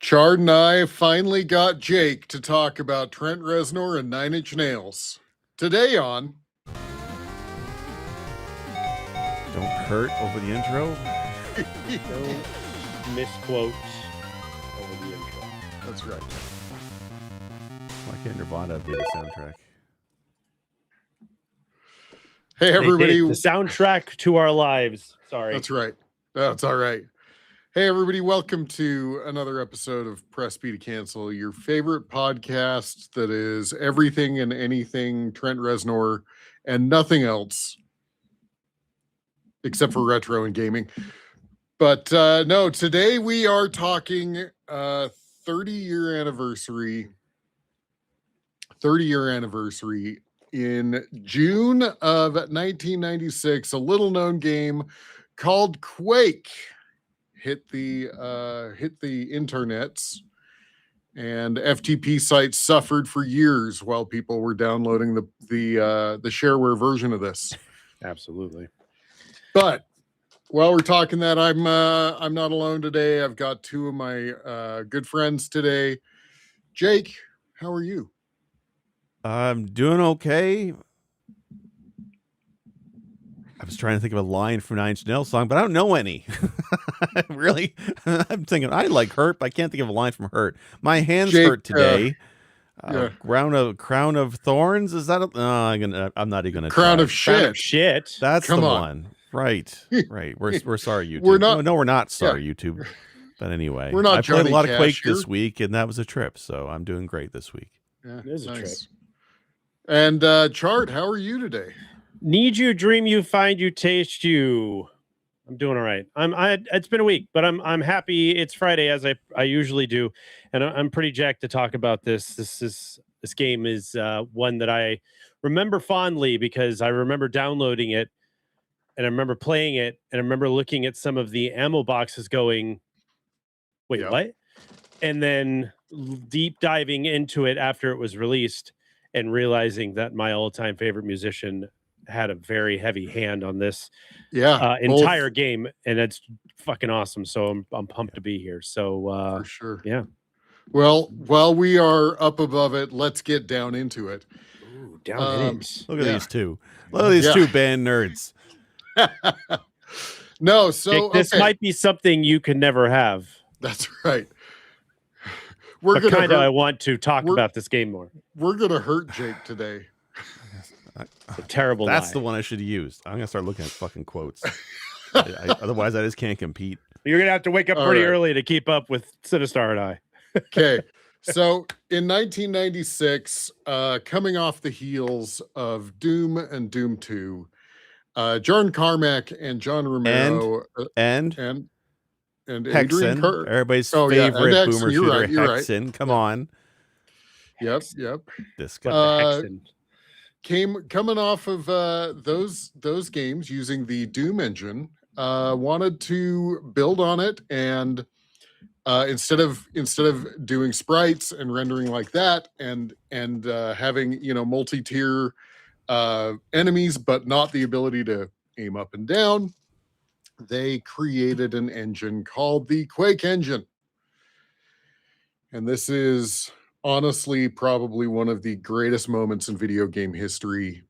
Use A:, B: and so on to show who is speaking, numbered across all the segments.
A: Chard and I finally got Jake to talk about Trent Reznor and Nine Inch Nails. Today on...
B: Don't hurt over the intro.
C: Don't misquote over the intro.
A: That's right.
B: Why can't Nirvana be the soundtrack?
A: Hey, everybody.
C: The soundtrack to our lives. Sorry.
A: That's right. That's all right. Hey, everybody. Welcome to another episode of Press B to Cancel, your favorite podcast that is everything and anything Trent Reznor and nothing else except for retro and gaming. But no, today we are talking 30-year anniversary. 30-year anniversary in June of 1996. A little-known game called Quake hit the internets, and FTP sites suffered for years while people were downloading the shareware version of this.
C: Absolutely.
A: But while we're talking that, I'm not alone today. I've got two of my good friends today. Jake, how are you?
B: I'm doing okay. I was trying to think of a line from Nine Inch Nails song, but I don't know any. Really? I'm thinking I like Hurt, but I can't think of a line from Hurt. My hands hurt today. Crown of Thorns? Is that I'm not even gonna
A: Crown
B: try.
A: of Shit.
C: Crown of Shit.
B: That's
A: Come
B: the
A: on.
B: one. Right. We're sorry, YouTube.
A: We're not.
B: No, we're not sorry, YouTube. But anyway,
A: We're not
B: I played
A: Johnny
B: a lot of
A: Cash
B: Quake
A: here.
B: this week, and that was a trip. So I'm doing great this week.
A: Yeah,
C: It is a trip.
A: And Chart, how are you today?
C: Need you, dream you, find you, taste you. I'm doing all right. It's been a week, but I'm happy. It's Friday, as I usually do, and I'm pretty jacked to talk about this. This game is one that I remember fondly because I remember downloading it, and I remember playing it, and I remember looking at some of the ammo boxes, going, "Wait,
A: Yep.
C: what?" And then deep diving into it after it was released, and realizing that my all-time favorite musician had a very heavy hand on this entire game, and it's fucking awesome. So I'm pumped to be here. So
A: for sure.
C: yeah.
A: Well, while we are up above it, let's get down into it.
C: Ooh, down in it.
B: Look at these two. Look at these two band nerds.
A: No, so
C: Jake, this might be something you can never have.
A: That's right.
C: But kind of I want to talk about this game more.
A: We're gonna hurt Jake today.
C: It's a terrible
B: That's
C: lie.
B: the one I should have used. I'm gonna start looking at fucking quotes. Otherwise, I just can't compete.
C: You're gonna have to wake up pretty early to keep up with Sinistar and I.
A: Okay, so in 1996, coming off the heels of Doom and Doom 2, John Carmack and John Romero
B: and
A: Adrian
B: Hexen, everybody's favorite
A: and
B: boomer
A: Hexen,
B: shooter, Hexen. Right. Come on.
A: Yep.
B: This
C: guy.
A: Coming off of those games using the Doom engine, wanted to build on it, and instead of doing sprites and rendering like that, and having multi-tier enemies, but not the ability to aim up and down, they created an engine called the Quake engine. And this is honestly probably one of the greatest moments in video game history.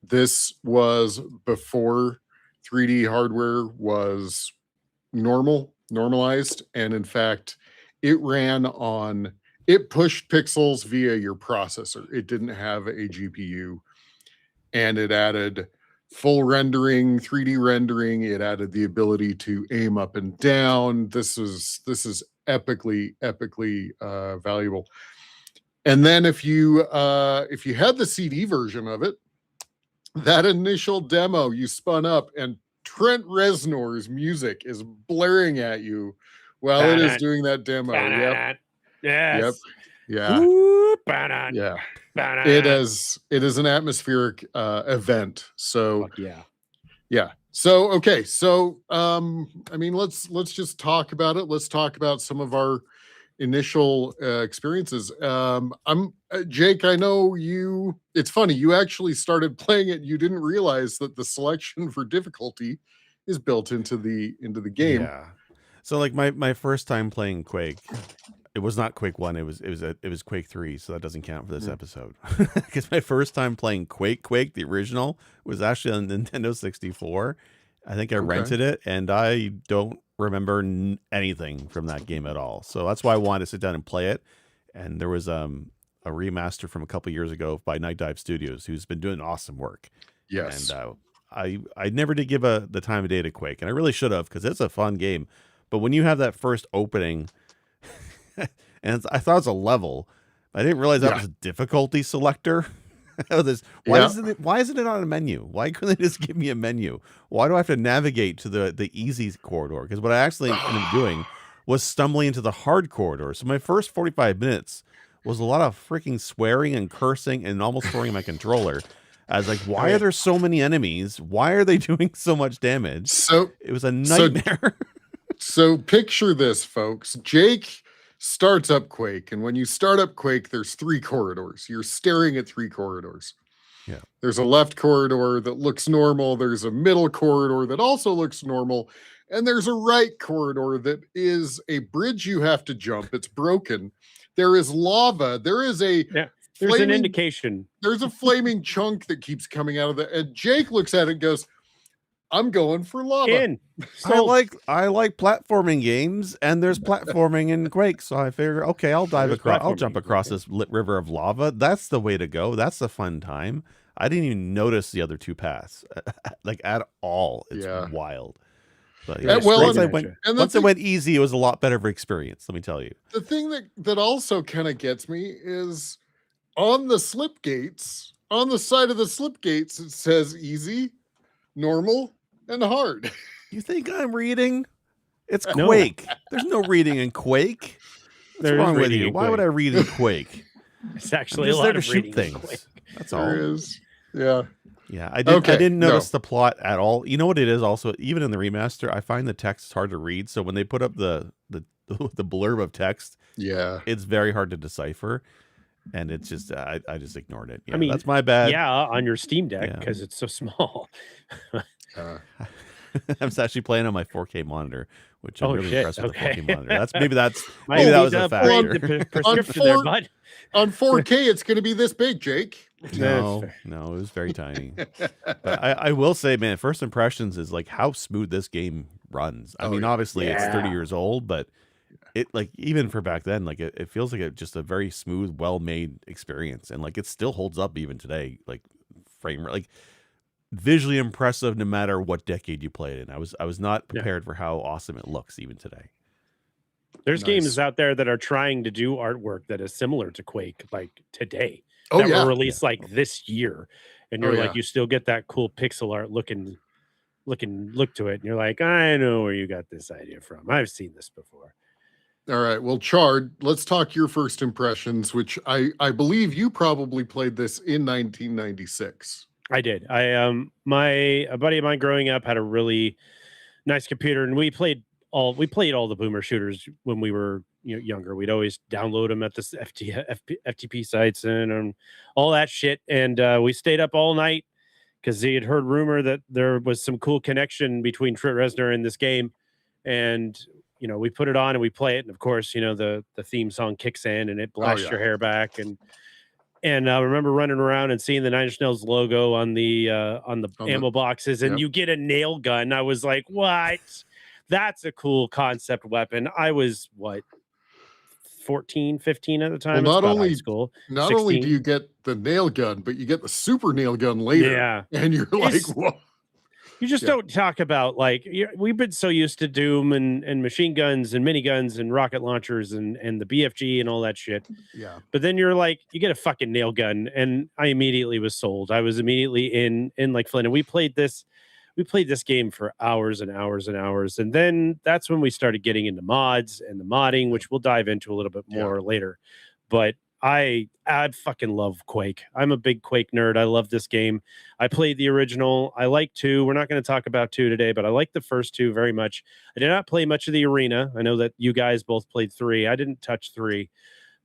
A: This was before 3D hardware was normalized, and in fact, it pushed pixels via your processor. It didn't have a GPU, and it added full rendering, 3D rendering. It added the ability to aim up and down. This is epically valuable. And then if you had the CD version of it, that initial demo you spun up, and Trent Reznor's music is blaring at you while it is doing that demo. Yep.
C: Yes.
A: Yeah.
C: Ooh,
A: Yeah. It is an atmospheric event. So yeah. So okay. So I mean, let's just talk about it. Let's talk about some of our initial experiences. Jake, I know you. It's funny, you actually started playing it. You didn't realize that the selection for difficulty is built into the game.
B: Yeah. So like my first time playing Quake, It was not Quake 1. It was Quake 3, so that doesn't count for this episode. Because my first time playing Quake, the original, was actually on Nintendo 64. I think I rented it, and I don't remember anything from that game at all. So that's why I wanted to sit down and play it. And there was a remaster from a couple years ago by Night Dive Studios, who's been doing awesome work.
A: Yes.
B: And I never did give the time of day to Quake, and I really should have, because it's a fun game. But when you have that first opening, and I thought it was a level, I didn't realize that was a difficulty selector. Why isn't it on a menu? Why couldn't they just give me a menu? Why do I have to navigate to the easy corridor? Because what I actually ended up doing was stumbling into the hard corridor. So my first 45 minutes was a lot of freaking swearing and cursing and almost throwing my controller. I was like, why are there so many enemies? Why are they doing so much damage?
A: So
B: it was a nightmare.
A: So picture this, folks. Jake starts up Quake, and when you start up Quake, there's 3 corridors. You're staring at 3 corridors.
B: Yeah.
A: There's a left corridor that looks normal. There's a middle corridor that also looks normal. And there's a right corridor that is a bridge you have to jump. It's broken. There is lava. There is
C: there's an indication.
A: There's a flaming chunk that keeps coming out of the. And Jake looks at it and goes, I'm going for lava.
B: I like platforming games, and there's platforming in Quake, so I figure, okay, I'll jump across this river of lava. That's the way to go. That's the fun time. I didn't even notice the other 2 paths, like at all. It's wild. But once I went easy, it was a lot better of an experience. Let me tell you.
A: The thing that also kind of gets me is on the slip gates. On the side of the slip gates, it says easy, normal, and hard.
B: You think I'm reading? It's Quake. There's no reading in Quake. What's wrong with you? Why would I read in Quake?
C: It's actually a lot of reading
B: things. That's all.
A: There is. Yeah.
B: Yeah, I didn't notice the plot at all. You know what it is also, even in the remaster, I find the text hard to read. So when they put up the blurb of text, it's very hard to decipher. And it's just, I just ignored it. Yeah, I mean, that's my bad.
C: Yeah, on your Steam Deck, because it's so small.
B: I'm actually playing on my 4K monitor, which I'm really impressed with the 4K monitor. Maybe that was a factor.
A: On 4K, it's going to be this big, Jake.
B: No, it was very tiny. But I will say, man, first impressions is like how smooth this game runs. I mean, obviously it's 30 years old, but it, like, even for back then, like it feels like just a very smooth, well-made experience, and like it still holds up even today. Like frame rate, like visually impressive no matter what decade you play it in. I was not prepared for how awesome it looks even today.
C: There's games out there that are trying to do artwork that is similar to Quake, like today, that were released like this year, and you're like, you still get that cool pixel art look to it, and you're like, I know where you got this idea from. I've seen this before.
A: All right, well, Chard, let's talk your first impressions, which I believe you probably played this in 1996.
C: I did. A buddy of mine growing up had a really nice computer, and we played all the boomer shooters when we were younger. We'd always download them at the FTP sites and all that shit. And we stayed up all night because he had heard rumor that there was some cool connection between Trent Reznor and this game. And we put it on and we play it, and of course, the theme song kicks in and it blasts your hair back. And I remember running around and seeing the Nine Inch Nails logo on the ammo boxes, and you get a nail gun. I was like, what? That's a cool concept weapon. I was 14, 15 at the time.
A: Well, not
C: high school.
A: Not
C: 16.
A: only do you get the nail gun, but you get the super nail gun later.
C: Yeah.
A: And you're like, whoa.
C: You just don't talk about, like, we've been so used to Doom and machine guns and miniguns and rocket launchers and the BFG and all that shit.
A: Yeah.
C: But then you're like, you get a fucking nail gun, and I immediately was sold. I was immediately in like Flynn, and we played this game for hours and hours and hours. And then that's when we started getting into mods and the modding, which we'll dive into a little bit more later. But I fucking love Quake. I'm a big Quake nerd. I love this game. I played the original. I like 2. We're not going to talk about 2 today, but I like the first 2 very much. I did not play much of the arena. I know that you guys both played 3. I didn't touch 3.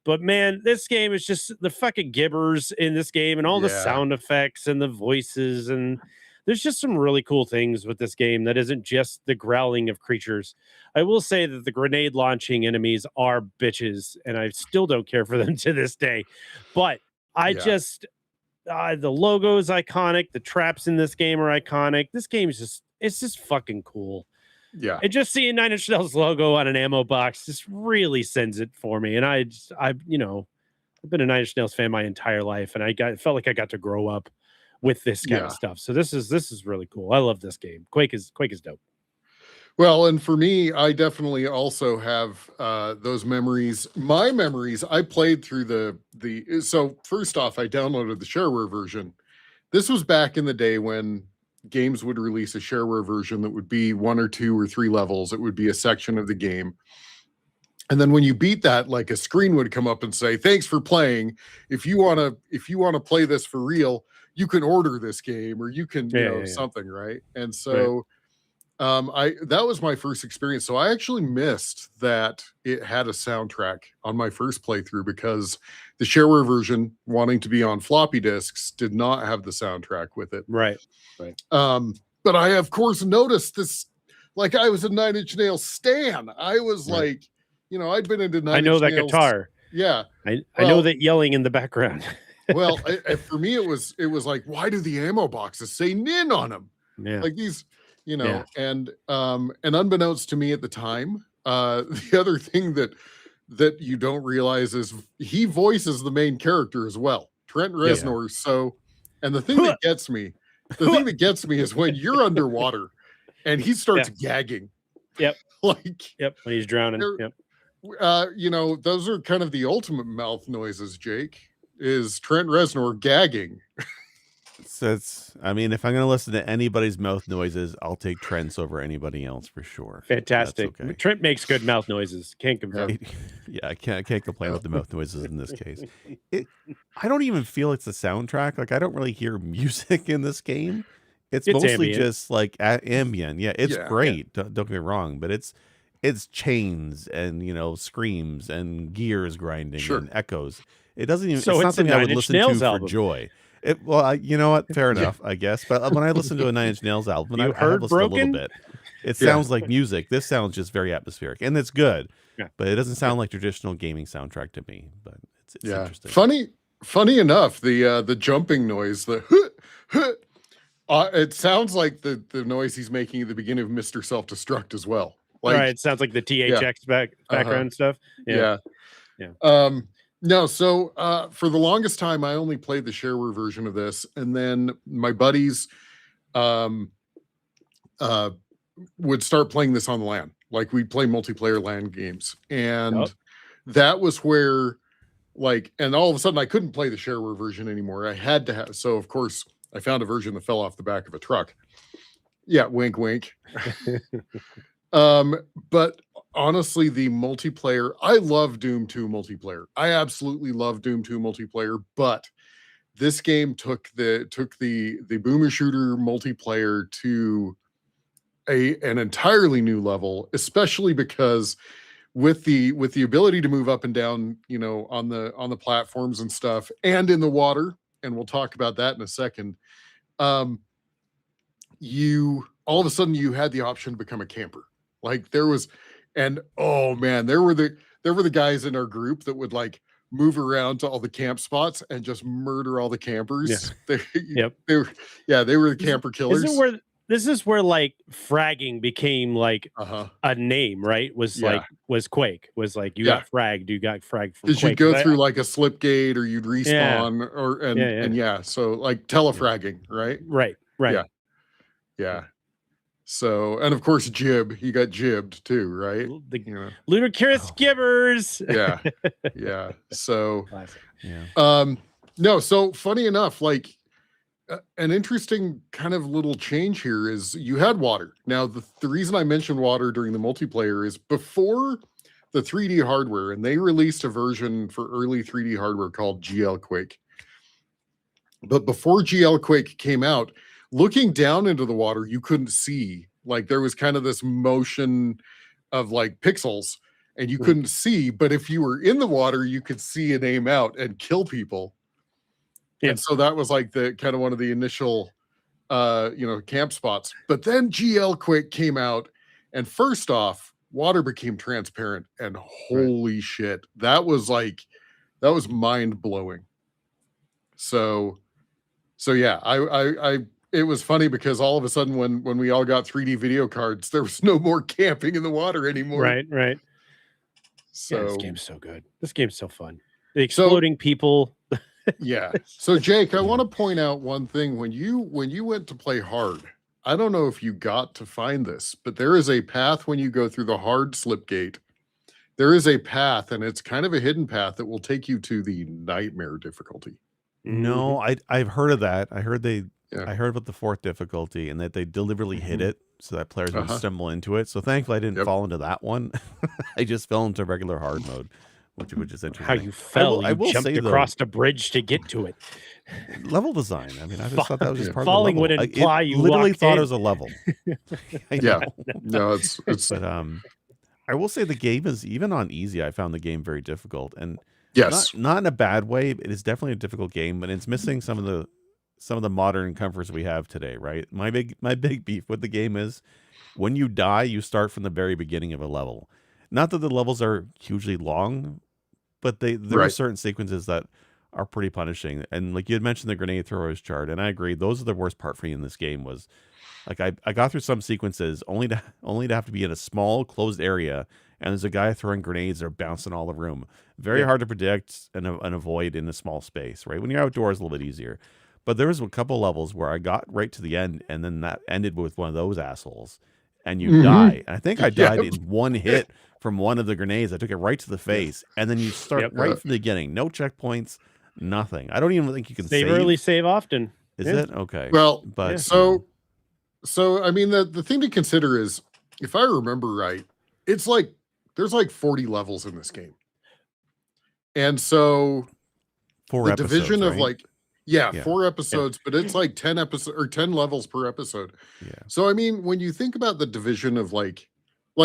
C: But man, this game is just the fucking gibbers in this game, and all the sound effects and the voices and there's just some really cool things with this game that isn't just the growling of creatures. I will say that the grenade launching enemies are bitches, and I still don't care for them to this day. But I just the logo is iconic. The traps in this game are iconic. This game is it's just fucking cool.
A: Yeah.
C: And just seeing Nine Inch Nails logo on an ammo box just really sends it for me. And I've been a Nine Inch Nails fan my entire life, and felt like I got to grow up with this kind of stuff. So this is really cool. I love this game. Quake is dope.
A: Well, and for me, I definitely also have those memories. My memories, I played through so first off, I downloaded the shareware version. This was back in the day when games would release a shareware version that would be 1 or 2 or 3 levels. It would be a section of the game. And then when you beat that, like a screen would come up and say, "Thanks for playing. If you want to play this for real, you can order this game, or you can, something," right? And so that was my first experience. So I actually missed that it had a soundtrack on my first playthrough, because the shareware version, wanting to be on floppy disks, did not have the soundtrack with it.
C: Right.
A: But I, of course, noticed this. Like, I was a Nine Inch Nails stan. I was like, I'd been into Nine Inch Nails.
C: I know that guitar.
A: Yeah.
C: I know that yelling in the background.
A: Well, for me, it was like, why do the ammo boxes say "Nin" on them?
C: Yeah.
A: Like these, and unbeknownst to me at the time, the other thing that you don't realize is he voices the main character as well, Trent Reznor. Yeah. So, and the thing that gets me is when you're underwater and he starts gagging.
C: Yep.
A: When
C: he's drowning. Yep.
A: Those are kind of the ultimate mouth noises, Jake, is Trent Reznor gagging.
B: So if I'm going to listen to anybody's mouth noises, I'll take Trent's over anybody else for sure.
C: Fantastic. Okay. Trent makes good mouth noises. Can't complain.
B: Yeah, I can't complain with the mouth noises in this case. I don't even feel it's the soundtrack. Like, I don't really hear music in this game. It's mostly ambient. Just like ambient. Yeah, it's great. Yeah. Don't get me wrong, but it's chains and screams and gears grinding and echoes. It doesn't even. So it's not something I would listen to for joy. You know what? Fair enough, I guess. But when I listen to a Nine Inch Nails album, I have listened a little bit. It sounds like music. This sounds just very atmospheric, and it's good. Yeah. But it doesn't sound like traditional gaming soundtrack to me. But it's interesting.
A: Funny enough, the jumping noise, it sounds like the noise he's making at the beginning of Mr. Self-Destruct as well. Like,
C: right, it sounds like the THX background stuff.
A: Yeah. No, so for the longest time, I only played the shareware version of this, and then my buddies would start playing this on the LAN. Like, we'd play multiplayer LAN games, and that was where, and all of a sudden, I couldn't play the shareware version anymore. I had to have. So, of course, I found a version that fell off the back of a truck. Yeah, wink, wink. But honestly, the multiplayer, I love Doom 2 multiplayer. I absolutely love Doom 2 multiplayer, but this game took the boomer shooter multiplayer to an entirely new level, especially because with the ability to move up and down, on the platforms and stuff, and in the water, and we'll talk about that in a second. You all of a sudden you had the option to become a camper. Like, there was, and oh man, there were the guys in our group that would move around to all the camp spots and just murder all the campers.
C: Yeah.
A: They were the camper killers.
C: This is where fragging became a name, right? Was Quake. Was you got fragged, you got fragged from Quake.
A: Because you'd go through a slip gate, or you'd respawn, so telefragging, right?
C: Right.
A: Yeah. So, and of course, you got jibbed too, right?
C: Ludicrous gibbers.
A: Yeah. So,
C: classic.
A: No, so funny enough, an interesting kind of little change here is you had water. Now, the reason I mentioned water during the multiplayer is before the 3D hardware, and they released a version for early 3D hardware called GL Quake. But before GL Quake came out, looking down into the water, you couldn't see. There was kind of this motion of pixels, and you couldn't see. But if you were in the water, you could see and aim out and kill people. Yeah. And so that was the kind of one of the initial camp spots. But then GL Quake came out, and first off, water became transparent, and holy shit, that was mind blowing. So yeah, I it was funny because all of a sudden when we all got 3D video cards, there was no more camping in the water anymore.
C: Right.
A: So
C: this game's so good. This game's so fun. The exploding people.
A: Yeah. So Jake, I want to point out one thing. When you went to play hard, I don't know if you got to find this, but there is a path when you go through the hard slip gate. There is a path, and it's kind of a hidden path that will take you to the nightmare difficulty.
B: No, I've heard of that. I heard about the 4th difficulty, and that they deliberately hid it so that players would stumble into it. So thankfully I didn't fall into that one. I just fell into regular hard mode, which is interesting.
C: How you fell?
B: I will
C: jumped
B: say,
C: across the bridge to get to it.
B: Level design. I mean, I just thought that was just part
C: falling
B: of the level.
C: would imply you
B: literally thought
C: in.
B: it was a level.
A: No, it's.
B: But I will say the game is, even on easy, I found the game very difficult, and not in a bad way. It is definitely a difficult game, but it's missing some of the modern comforts we have today. Right. My big beef with the game is when you die, you start from the very beginning of a level. Not that the levels are hugely long, but there are certain sequences that are pretty punishing. And like you had mentioned the grenade throwers chart, and I agree, those are the worst part for me in this game. Was like I got through some sequences only to have to be in a small closed area, and there's a guy throwing grenades that are bouncing all the room. Very hard to predict and avoid in a small space, right? When you're outdoors, a little bit easier. But there was a couple levels where I got right to the end, and then that ended with one of those assholes, and you die. And I think I died in one hit from one of the grenades. I took it right to the face, and then you start right from the beginning. No checkpoints, nothing. I don't even think you can save
C: early, save often.
B: Is it? Okay.
A: Well,
B: but
A: so I mean, the thing to consider is, if I remember right, it's like there's like 40 levels in this game, and so
B: 4 episodes,
A: division of
B: right?
A: 4 episodes, but it's like 10 episodes or 10 levels per episode.
B: Yeah.
A: So I mean, when you think about the division of like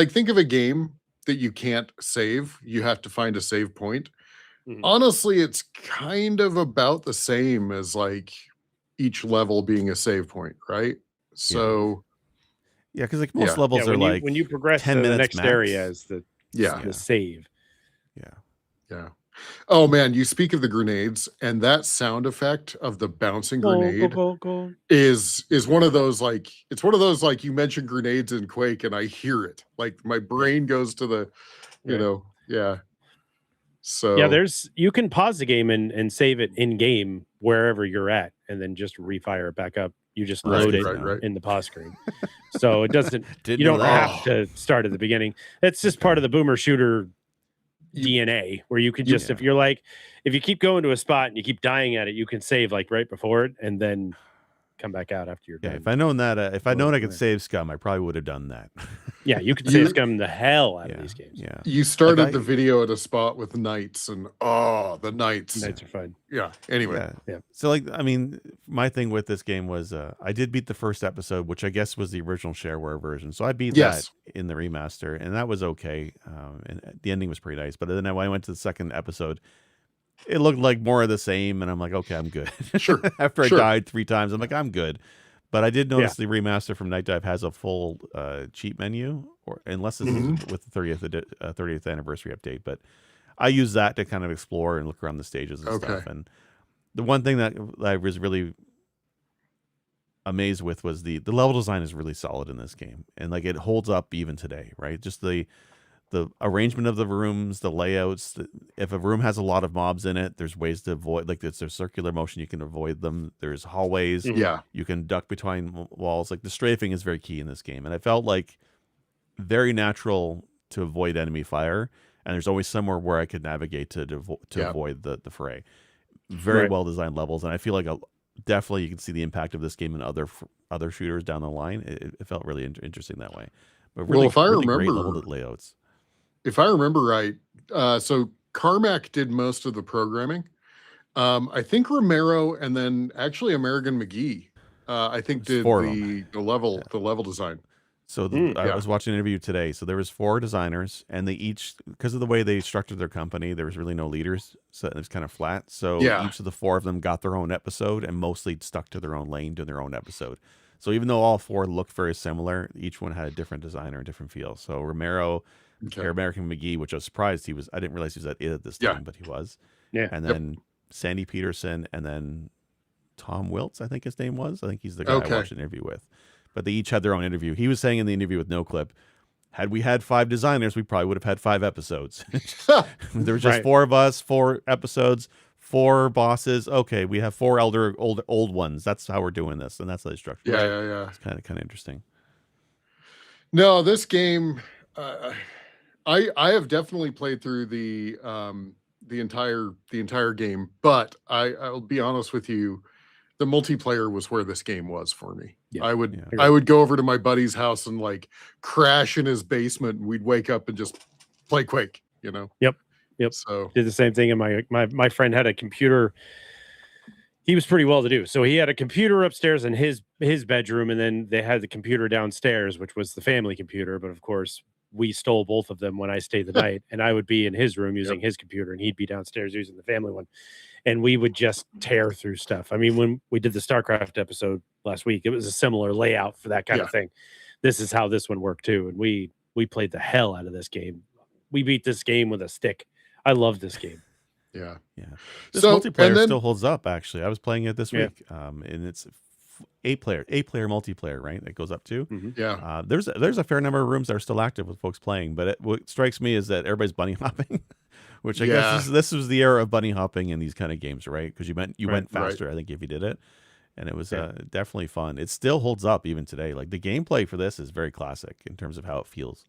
A: think of a game that you can't save, you have to find a save point. Honestly, it's kind of about the same as like each level being a save point, right? So
B: because like most levels are like
C: when you progress
B: 10
C: to the
B: minutes
C: next
B: max.
C: area is the save.
A: Yeah. Oh man, you speak of the grenades, and that sound effect of the bouncing grenade is one of those like, it's one of those like, you mentioned grenades in Quake, and I hear it. Like my brain goes to the, So
C: you can pause the game and save it in game wherever you're at, and then just refire it back up. You just load it in the pause screen. So it doesn't, you don't have to start at the beginning. It's just part of the boomer shooter DNA, where you could just, if you keep going to a spot and you keep dying at it, you can save like right before it and then come back out after you're done.
B: If I known that, if I known I could save scum, I probably would have done that.
C: You could save scum the hell out of these games.
B: Yeah.
A: You started the video at a spot with knights, and the knights.
C: Knights are fun.
A: Yeah. Anyway.
C: Yeah.
B: So like, I mean, my thing with this game was I did beat the first episode, which I guess was the original shareware version. So I beat that in the remaster, and that was okay. And the ending was pretty nice. But then when I went to the second episode, it looked like more of the same, and I'm like, okay, I'm good.
A: Sure.
B: After I died 3 times, I'm like, I'm good. But I did notice the remaster from Night Dive has a full cheat menu, or unless this is with the 30th anniversary update. But I use that to kind of explore and look around the stages and stuff. And the one thing that I was really amazed with was the level design is really solid in this game, and like it holds up even today, right? Just the arrangement of the rooms, the layouts. If a room has a lot of mobs in it, there's ways to avoid, like there's circular motion, you can avoid them. There's hallways. You can duck between walls. Like the strafing is very key in this game. And I felt like very natural to avoid enemy fire. And there's always somewhere where I could navigate to avoid the fray. Very well designed levels. And I feel like definitely you can see the impact of this game in other shooters down the line. It felt really interesting that way. But really,
A: if I
B: really
A: remember,
B: great level layouts.
A: If I remember right, so Carmack did most of the programming. I think Romero, and then actually American McGee, I think did the level design.
B: So I was watching an interview today. So there was 4 designers, and they each, because of the way they structured their company, there was really no leaders, so it was kind of flat. So each of the 4 of them got their own episode, and mostly stuck to their own lane, doing their own episode. So even though all 4 looked very similar, each one had a different designer, a different feel. So Romero, American McGee, which I was surprised he was. I didn't realize he was at it at this time, but he was.
C: Yeah.
B: And then Sandy Peterson, and then Tom Wiltz, I think his name was. I think he's the guy I watched an interview with. But they each had their own interview. He was saying in the interview with no clip, had we had 5 designers, we probably would have had 5 episodes. There was just 4 of us, 4 episodes, 4 bosses. Okay, we have 4 old ones. That's how we're doing this, and that's how they structure.
A: Yeah.
B: It's kind of interesting.
A: No, this game, I have definitely played through the entire game, but I'll be honest with you. The multiplayer was where this game was for me. Yeah, I would go over to my buddy's house and like crash in his basement, and we'd wake up and just play Quake, you know?
C: Yep.
A: So
C: did the same thing. And my friend had a computer. He was pretty well to do. So he had a computer upstairs in his bedroom, and then they had the computer downstairs, which was the family computer. But of course, we stole both of them when I stayed the night, and I would be in his room using his computer, and he'd be downstairs using the family one. And we would just tear through stuff. I mean, when we did the StarCraft episode last week, it was a similar layout for that kind of thing. This is how this one worked too. And we played the hell out of this game. We beat this game with a stick. I love this game.
A: Yeah.
B: This multiplayer still holds up, actually. I was playing it this week. And it's 8-player multiplayer, right? It goes up to.
A: Mm-hmm.
B: There's a fair number of rooms that are still active with folks playing, but what strikes me is that everybody's bunny hopping. Which I guess this was the era of bunny hopping in these kind of games, right? Because you went faster, I think, if you did it, and it was definitely fun. It still holds up even today. Like the gameplay for this is very classic in terms of how it feels.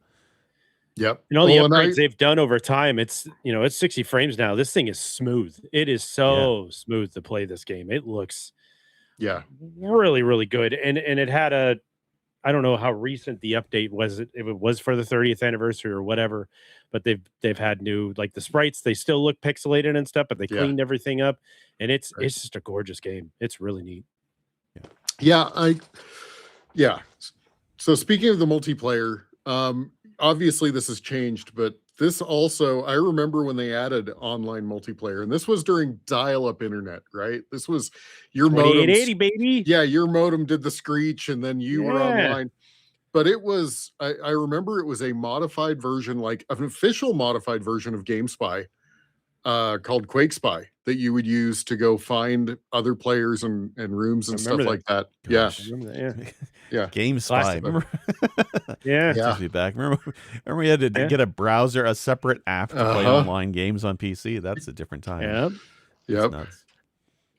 A: Yep.
C: And all the upgrades they've done over time, it's 60 frames now. This thing is smooth. It is so smooth to play this game. It looks really, really good. And it had I don't know how recent the update was, if it was for the 30th anniversary or whatever, but they've had new, like the sprites, they still look pixelated and stuff, but they cleaned everything up, and it's just a gorgeous game. It's really neat.
A: So speaking of the multiplayer, obviously this has changed, but this also, I remember when they added online multiplayer, and this was during dial-up internet, right? This was your modem,
C: 2880, baby.
A: Yeah, your modem did the screech, and then you were online. But it was, I remember it was a modified version, like an official modified version of GameSpy, called Quake Spy, that you would use to go find other players and rooms and stuff like that.
B: Gosh.
A: Yeah.
C: I remember that,
B: GameSpy. Remember?
C: Takes
B: me back. Remember we had to get a browser, a separate app to play online games on PC. That's a different time.
A: Yep.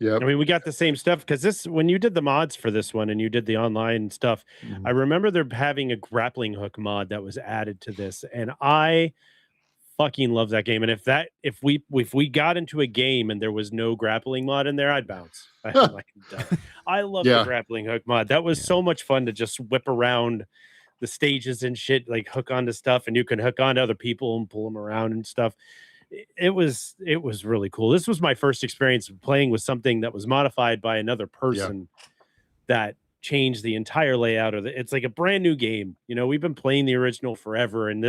C: I mean, we got the same stuff because when you did the mods for this one and you did the online stuff, I remember there having a grappling hook mod that was added to this, and I fucking love that game. And if we got into a game and there was no grappling mod in there, I'd bounce. I love the grappling hook mod. That was so much fun to just whip around the stages and shit, like hook onto stuff, and you can hook onto other people and pull them around and stuff. It was really cool. This was my first experience playing with something that was modified by another person that changed the entire layout of it's like a brand new game. We've been playing the original forever, and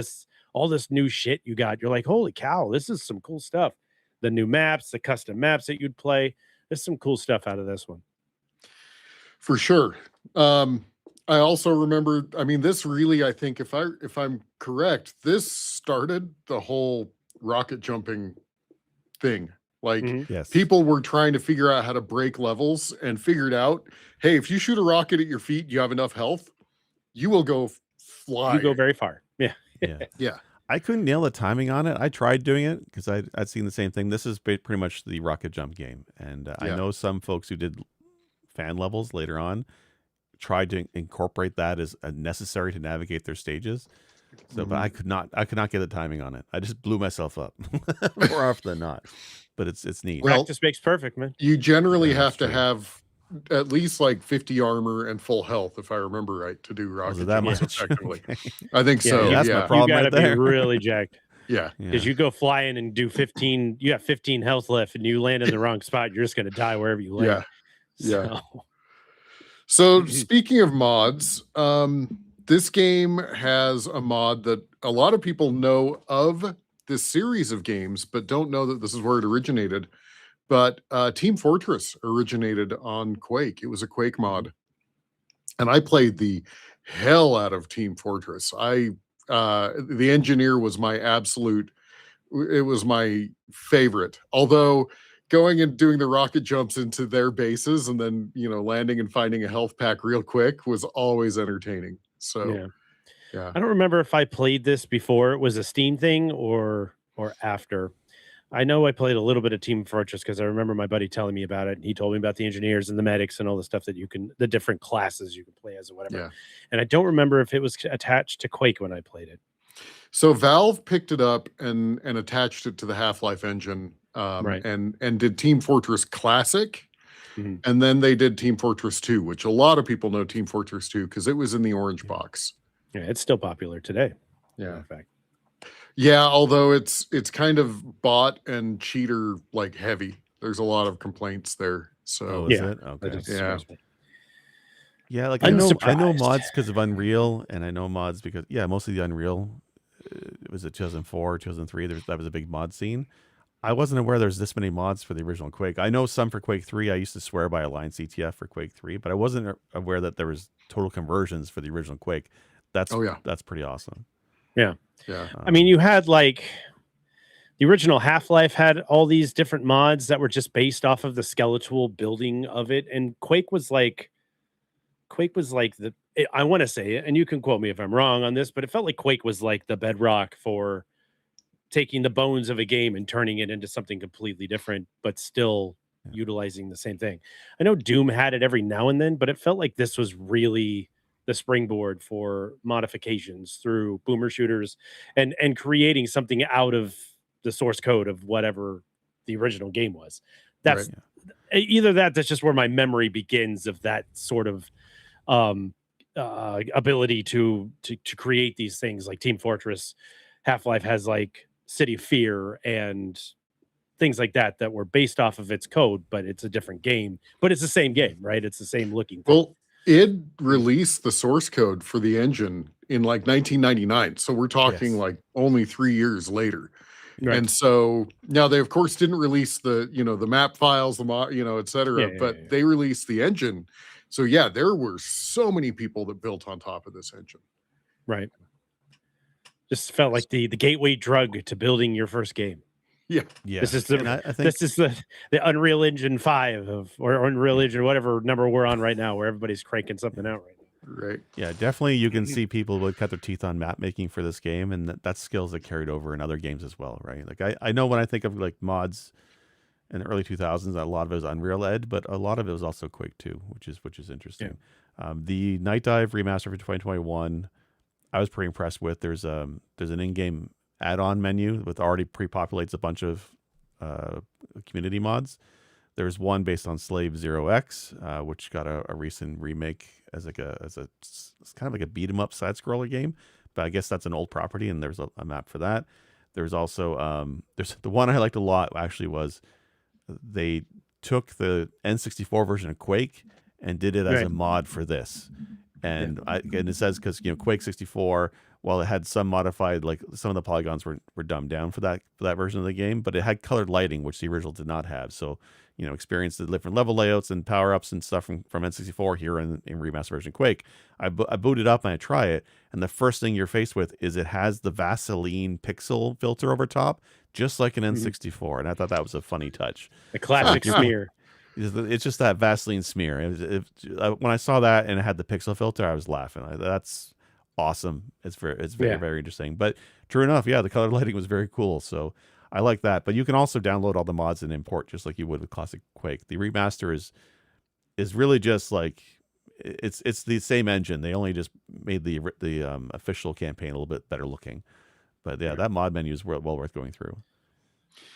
C: all this new shit you got, you're like, holy cow, this is some cool stuff. The new maps, the custom maps that you'd play, there's some cool stuff out of this one.
A: For sure. I also remember, I mean, this really, I think if I'm correct, this started the whole rocket jumping thing. Like people were trying to figure out how to break levels and figured out, hey, if you shoot a rocket at your feet, you have enough health, you will go fly.
C: You go very far.
A: Yeah.
B: I couldn't nail the timing on it. I tried doing it because I'd seen the same thing. This is pretty much the rocket jump game. And I know some folks who did fan levels later on tried to incorporate that as necessary to navigate their stages. So, but I could not get the timing on it. I just blew myself up more often than not. But it's neat.
C: Well, practice makes perfect, man.
A: You generally have to have at least like 50 armor and full health, if I remember right, to do rocket jumps effectively. I think so.
B: That's my problem.
C: You gotta
B: right
C: be really jacked.
A: Because
C: you go flying and do 15. You have 15 health left, and you land in the wrong spot. You're just gonna die wherever you land.
A: So speaking of mods, this game has a mod that a lot of people know of this series of games, but don't know that this is where it originated. But Team Fortress originated on Quake. It was a Quake mod. And I played the hell out of Team Fortress. The engineer was my it was my favorite. Although going and doing the rocket jumps into their bases and then, landing and finding a health pack real quick was always entertaining. So, yeah.
C: I don't remember if I played this before it was a Steam thing or after. I know I played a little bit of Team Fortress because I remember my buddy telling me about it. And he told me about the engineers and the medics and all the stuff that the different classes you can play as or whatever.
A: Yeah.
C: And I don't remember if it was attached to Quake when I played it.
A: So Valve picked it up and attached it to the Half-Life engine,
C: Right.
A: and did Team Fortress Classic, and then they did Team Fortress 2, which a lot of people know Team Fortress 2 because it was in the orange box.
C: Yeah, it's still popular today.
A: Yeah,
C: in fact.
A: Yeah, although it's kind of bot and cheater like heavy. There's a lot of complaints there. So
B: is it? Okay.
A: Yeah.
B: Yeah, like I know mods because of Unreal, and I know mods because mostly the Unreal. It was at 2004, 2003. That was a big mod scene. I wasn't aware there's this many mods for the original Quake. I know some for Quake 3. I used to swear by Alliance CTF for Quake 3, but I wasn't aware that there was total conversions for the original Quake. That's pretty awesome.
C: Yeah.
A: Yeah.
C: I mean, you had like the original Half-Life had all these different mods that were just based off of the skeletal building of it, and Quake was like I want to say it, and you can quote me if I'm wrong on this, but it felt like Quake was like the bedrock for taking the bones of a game and turning it into something completely different, but still utilizing the same thing. I know Doom had it every now and then, but it felt like this was really the springboard for modifications through boomer shooters and creating something out of the source code of whatever the original game was. That's either that's just where my memory begins of that sort of ability to create these things like Team Fortress. Half-Life has like City of Fear and things like that were based off of its code, but it's a different game, but it's the same game, right? It's the same looking thing.
A: Well, it released the source code for the engine in like 1999. So we're talking like only 3 years later. Right. And so now they of course didn't release the map files, et cetera, but they released the engine. So there were so many people that built on top of this engine.
C: Right. Just felt like the gateway drug to building your first game.
A: Yeah.
C: This is the Unreal Engine 5 or Unreal Engine, whatever number we're on right now, where everybody's cranking something out right now.
A: Right.
B: Yeah, definitely you can see people would cut their teeth on map making for this game, and that's skills that carried over in other games as well, right? Like I know when I think of like mods in the early 2000s, a lot of it was Unreal Ed, but a lot of it was also Quake 2, which is interesting. Yeah. The Night Dive remaster for 2021, I was pretty impressed with. There's an in-game add-on menu with already pre-populates a bunch of community mods. There's one based on Slave 0X, which got a recent remake as it's kind of like a beat 'em up side scroller game, but I guess that's an old property, and there's a map for that. There's also there's the one I liked a lot actually was they took the N64 version of Quake and did it as a mod for this, and it says because Quake 64, while it had some modified, like some of the polygons were dumbed down for that version of the game, but it had colored lighting, which the original did not have. So experience the different level layouts and power ups and stuff from N64 here in remastered version Quake. I boot it up and I try it, and the first thing you're faced with is it has the Vaseline pixel filter over top, just like an N64, and I thought that was a funny touch.
C: A classic smear.
B: It's just that Vaseline smear. When I saw that and it had the pixel filter, I was laughing. That's awesome. It's very very interesting. But true enough, the colored lighting was very cool. So I like that. But you can also download all the mods and import just like you would with classic Quake. The remaster is really just like it's the same engine. They only just made the official campaign a little bit better looking. But that mod menu is well worth going through.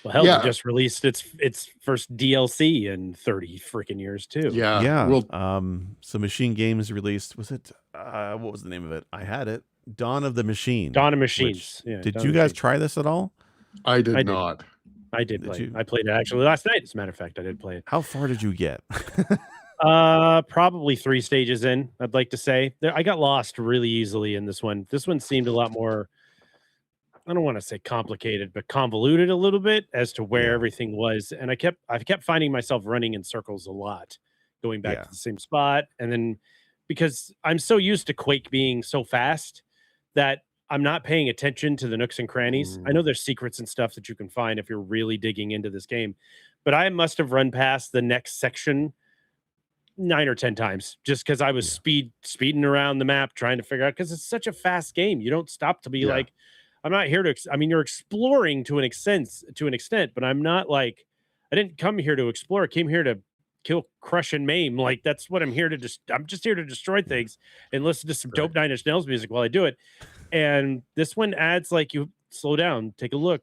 C: Well, hell, it just released its first DLC in 30 freaking years too.
B: Yeah. So Machine Games released, was it what was the name of it? I had it. Dawn of the Machine.
C: Dawn of Machines.
B: Did you guys try this at all?
A: I did not.
C: I did play it. I played it actually last night, as a matter of fact. I did play it.
B: How far did you get?
C: Probably 3 stages in, I'd like to say. I got lost really easily in this one. This one seemed a lot more, I don't want to say complicated, but convoluted a little bit as to where everything was. And I kept finding myself running in circles a lot, going back to the same spot. And then because I'm so used to Quake being so fast that I'm not paying attention to the nooks and crannies. I know there's secrets and stuff that you can find if you're really digging into this game, but I must have run past the next section 9 or 10 times just because I was speeding around the map trying to figure out, because it's such a fast game. You don't stop to be like, I'm not here to, I mean, you're exploring to an extent, but I'm not like, I didn't come here to explore. I came here to kill, crush, and maim. Like, that's what I'm here to just, I'm just here to destroy things and listen to some dope Nine Inch Nails music while I do it. And this one adds, like, you slow down, take a look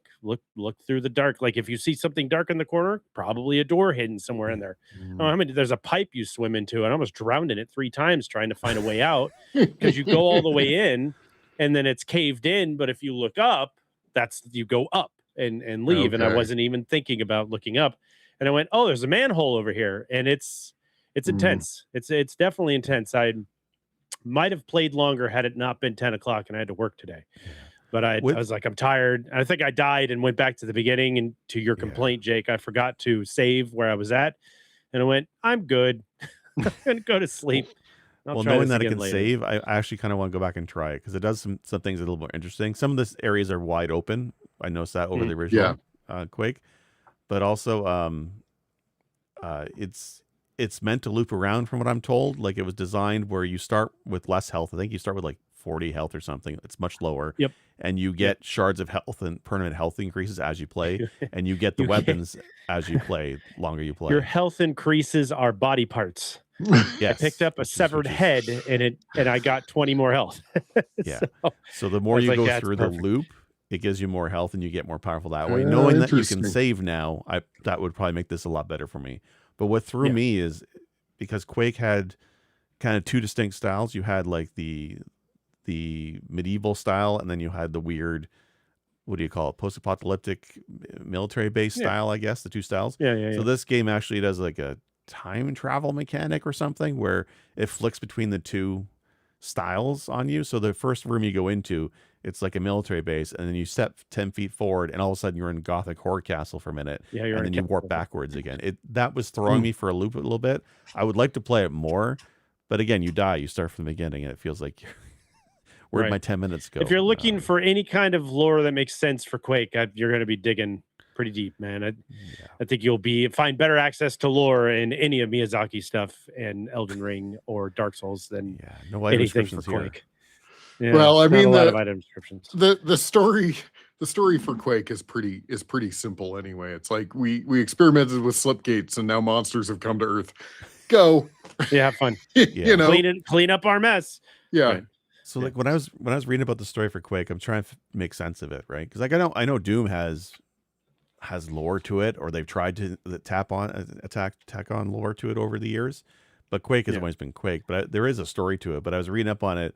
C: through the dark. Like, if you see something dark in the corner, probably a door hidden somewhere in there. Oh, I mean, there's a pipe you swim into, and I almost drowned in it 3 times trying to find a way out, because you go all the way in and then it's caved in. But if you look up, you go up and leave. And I wasn't even thinking about looking up. And I went, oh, there's a manhole over here. And it's intense. It's definitely intense. I might have played longer had it not been 10 o'clock and I had to work today. But I was like, I'm tired. I think I died and went back to the beginning. And to your complaint, Jake, I forgot to save where I was at. And I went, I'm good. I'm going to go to sleep.
B: Well, knowing that it can save, I actually kind of want to go back and try it, because it does some things a little more interesting. Some of the areas are wide open. I noticed that over the original Quake. But also, it's meant to loop around, from what I'm told. Like, it was designed where you start with less health. I think you start with like 40 health or something. It's much lower.
C: Yep.
B: And you get shards of health and permanent health increases as you play. And you get the weapons as you play, longer you play.
C: Your health increases are body parts.
B: Yes.
C: I picked up a severed head and I got 20 more health.
B: So the more you go through the loop, it gives you more health and you get more powerful that way. Knowing that you can save now, that would probably make this a lot better for me. But what threw me is, because Quake had kind of 2 distinct styles. You had like the medieval style, and then you had the weird, what do you call it, post-apocalyptic military base style, I guess, the 2 styles. So this game actually does like a time travel mechanic or something where it flicks between the 2 styles on you. So the first room you go into, it's like a military base, and then you step 10 feet forward and all of a sudden you're in Gothic horror castle for a minute, and then you warp backwards again. That was throwing me for a loop a little bit. I would like to play it more, but again, you die, you start from the beginning, and it feels like where'd my 10 minutes go?
C: If you're looking for any kind of lore that makes sense for Quake, you're going to be digging pretty deep, man. I think you'll find better access to lore in any of Miyazaki stuff and Elden Ring or Dark Souls than anything for Quake. Yeah,
A: well, I mean,
C: a lot of item descriptions.
A: The story for Quake is pretty simple anyway. It's like we experimented with slip gates, and now monsters have come to Earth. Go,
C: have fun.
A: You know,
C: clean up our mess.
A: Yeah.
B: Right. So like when I was reading about the story for Quake, I'm trying to make sense of it, right? Because like I know Doom has lore to it, or they've tried to tack on lore to it over the years, but Quake has always been Quake. But there is a story to it. But I was reading up on it,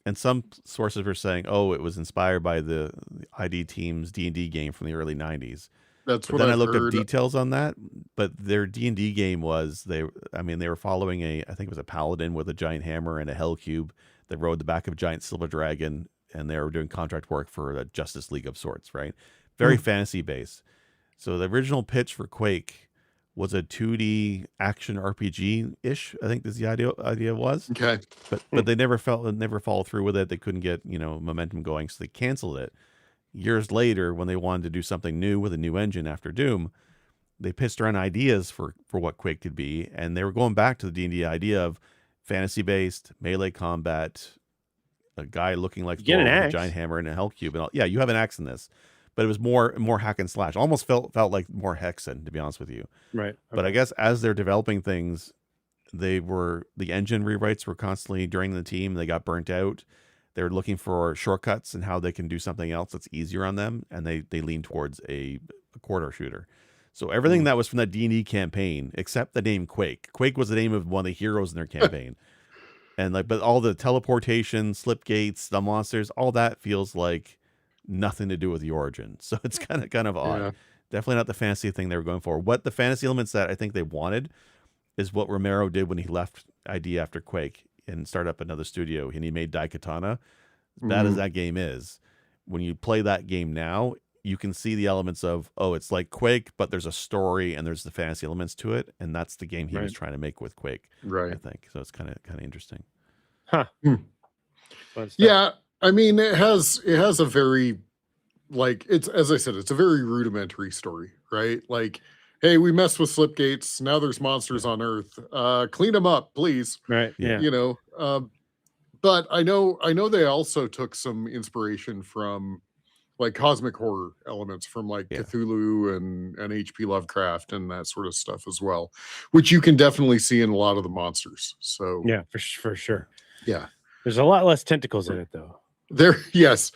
B: and some sources were saying, oh, it was inspired by the ID Team's D&D game from the early 90s.
A: That's
B: but
A: what
B: then
A: I
B: looked
A: heard.
B: up details on that. But their D&D game was, they were following I think it was a paladin with a giant hammer and a hell cube that rode the back of a giant silver dragon, and they were doing contract work for the Justice League of sorts, right? Very fantasy based. So the original pitch for Quake was a 2D action RPG-ish. I think the idea was.
A: Okay.
B: But they never followed through with it. They couldn't get, momentum going, so they canceled it. Years later, when they wanted to do something new with a new engine after Doom, they pitched around ideas for what Quake could be, and they were going back to the D&D idea of fantasy-based melee combat, a guy looking like Thor with a giant hammer and a hell cube, and all. Yeah, you have an axe in this, but it was more hack and slash. Almost felt like more Hexen, to be honest with you.
C: Right. Okay.
B: But I guess as they're developing things, the engine rewrites were constantly during the team. They got burnt out. They were looking for shortcuts and how they can do something else that's easier on them, and they leaned towards a quarter shooter. So everything that was from that D&D campaign, except the name Quake. Quake was the name of one of the heroes in their campaign. And but all the teleportation, slip gates, the monsters, all that feels like nothing to do with the origin. So it's kind of odd. Yeah. Definitely not the fantasy thing they were going for. What the fantasy elements that I think they wanted is what Romero did when he left ID after Quake and started up another studio, and he made Daikatana. As bad as that game is, when you play that game now, you can see the elements of, oh, it's like Quake, but there's a story and there's the fantasy elements to it, and that's the game he was trying to make with Quake,
A: right?
B: I think so. It's kind of interesting.
C: Huh.
A: Yeah, I mean, it has a very, like, it's, as I said, it's a very rudimentary story, right? Like, hey, we messed with slipgates, now there's monsters on Earth. Clean them up, please.
C: Right. Yeah.
A: You know, but I know they also took some inspiration from like cosmic horror elements from like Cthulhu and H.P. Lovecraft and that sort of stuff as well, which you can definitely see in a lot of the monsters. So
C: yeah, for sure.
A: Yeah.
C: There's a lot less tentacles in it though.
A: Yes.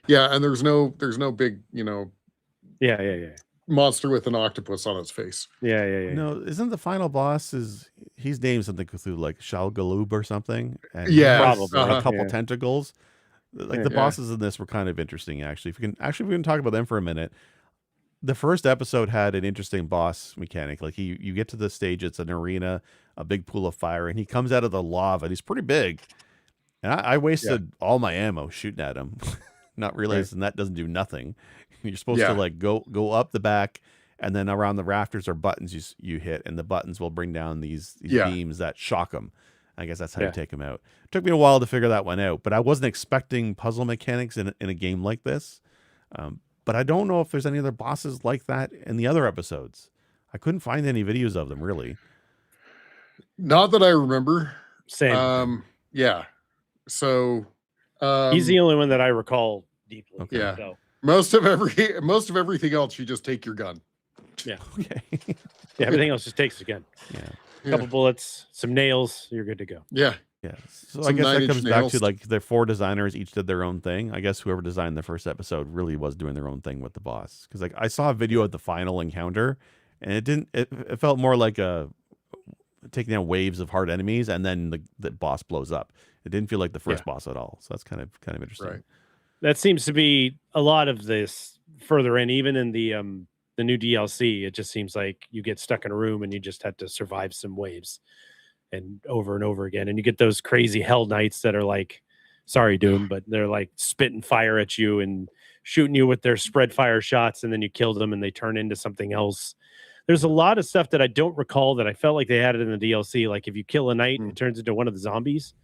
A: Yeah, and there's no big,
C: Yeah.
A: monster with an octopus on its face.
C: Yeah.
B: No, isn't the final boss he's named something Cthulhu, like Shal Galoob or something? And
C: probably
B: a couple tentacles. Like the bosses in this were kind of interesting, actually. If we can talk about them for a minute. The first episode had an interesting boss mechanic. Like you get to the stage, it's an arena, a big pool of fire, and he comes out of the lava, and he's pretty big. And I wasted all my ammo shooting at him, not realizing that doesn't do nothing. You're supposed to like go up the back, and then around the rafters are buttons you hit, and the buttons will bring down these beams that shock them. I guess that's how you take them out. It took me a while to figure that one out, but I wasn't expecting puzzle mechanics in a game like this. But I don't know if there's any other bosses like that in the other episodes. I couldn't find any videos of them, really.
A: Not that I remember.
C: Same.
A: Yeah. So
C: he's the only one that I recall deeply.
B: Okay.
A: Yeah.
C: So.
A: Most of everything else, you just take your gun.
C: Yeah.
B: Okay.
C: Yeah. Everything else just takes a gun.
B: Yeah.
C: A couple bullets, some nails, you're good to go.
A: Yeah.
B: Yeah. So
A: Some
B: I guess that
A: 9-inch
B: comes back
A: nails.
B: to like the 4 designers each did their own thing. I guess whoever designed the first episode really was doing their own thing with the boss. Because like I saw a video of the final encounter, and it felt more like taking down waves of hard enemies, and then the boss blows up. It didn't feel like the first boss at all. So that's kind of interesting.
A: Right.
C: That seems to be a lot of this further in, even in the new DLC. It just seems like you get stuck in a room and you just have to survive some waves and over again. And you get those crazy hell knights that are like, sorry, Doom, but they're like spitting fire at you and shooting you with their spread fire shots. And then you kill them and they turn into something else. There's a lot of stuff that I don't recall that I felt like they had it in the DLC. Like if you kill a knight, it turns into one of the zombies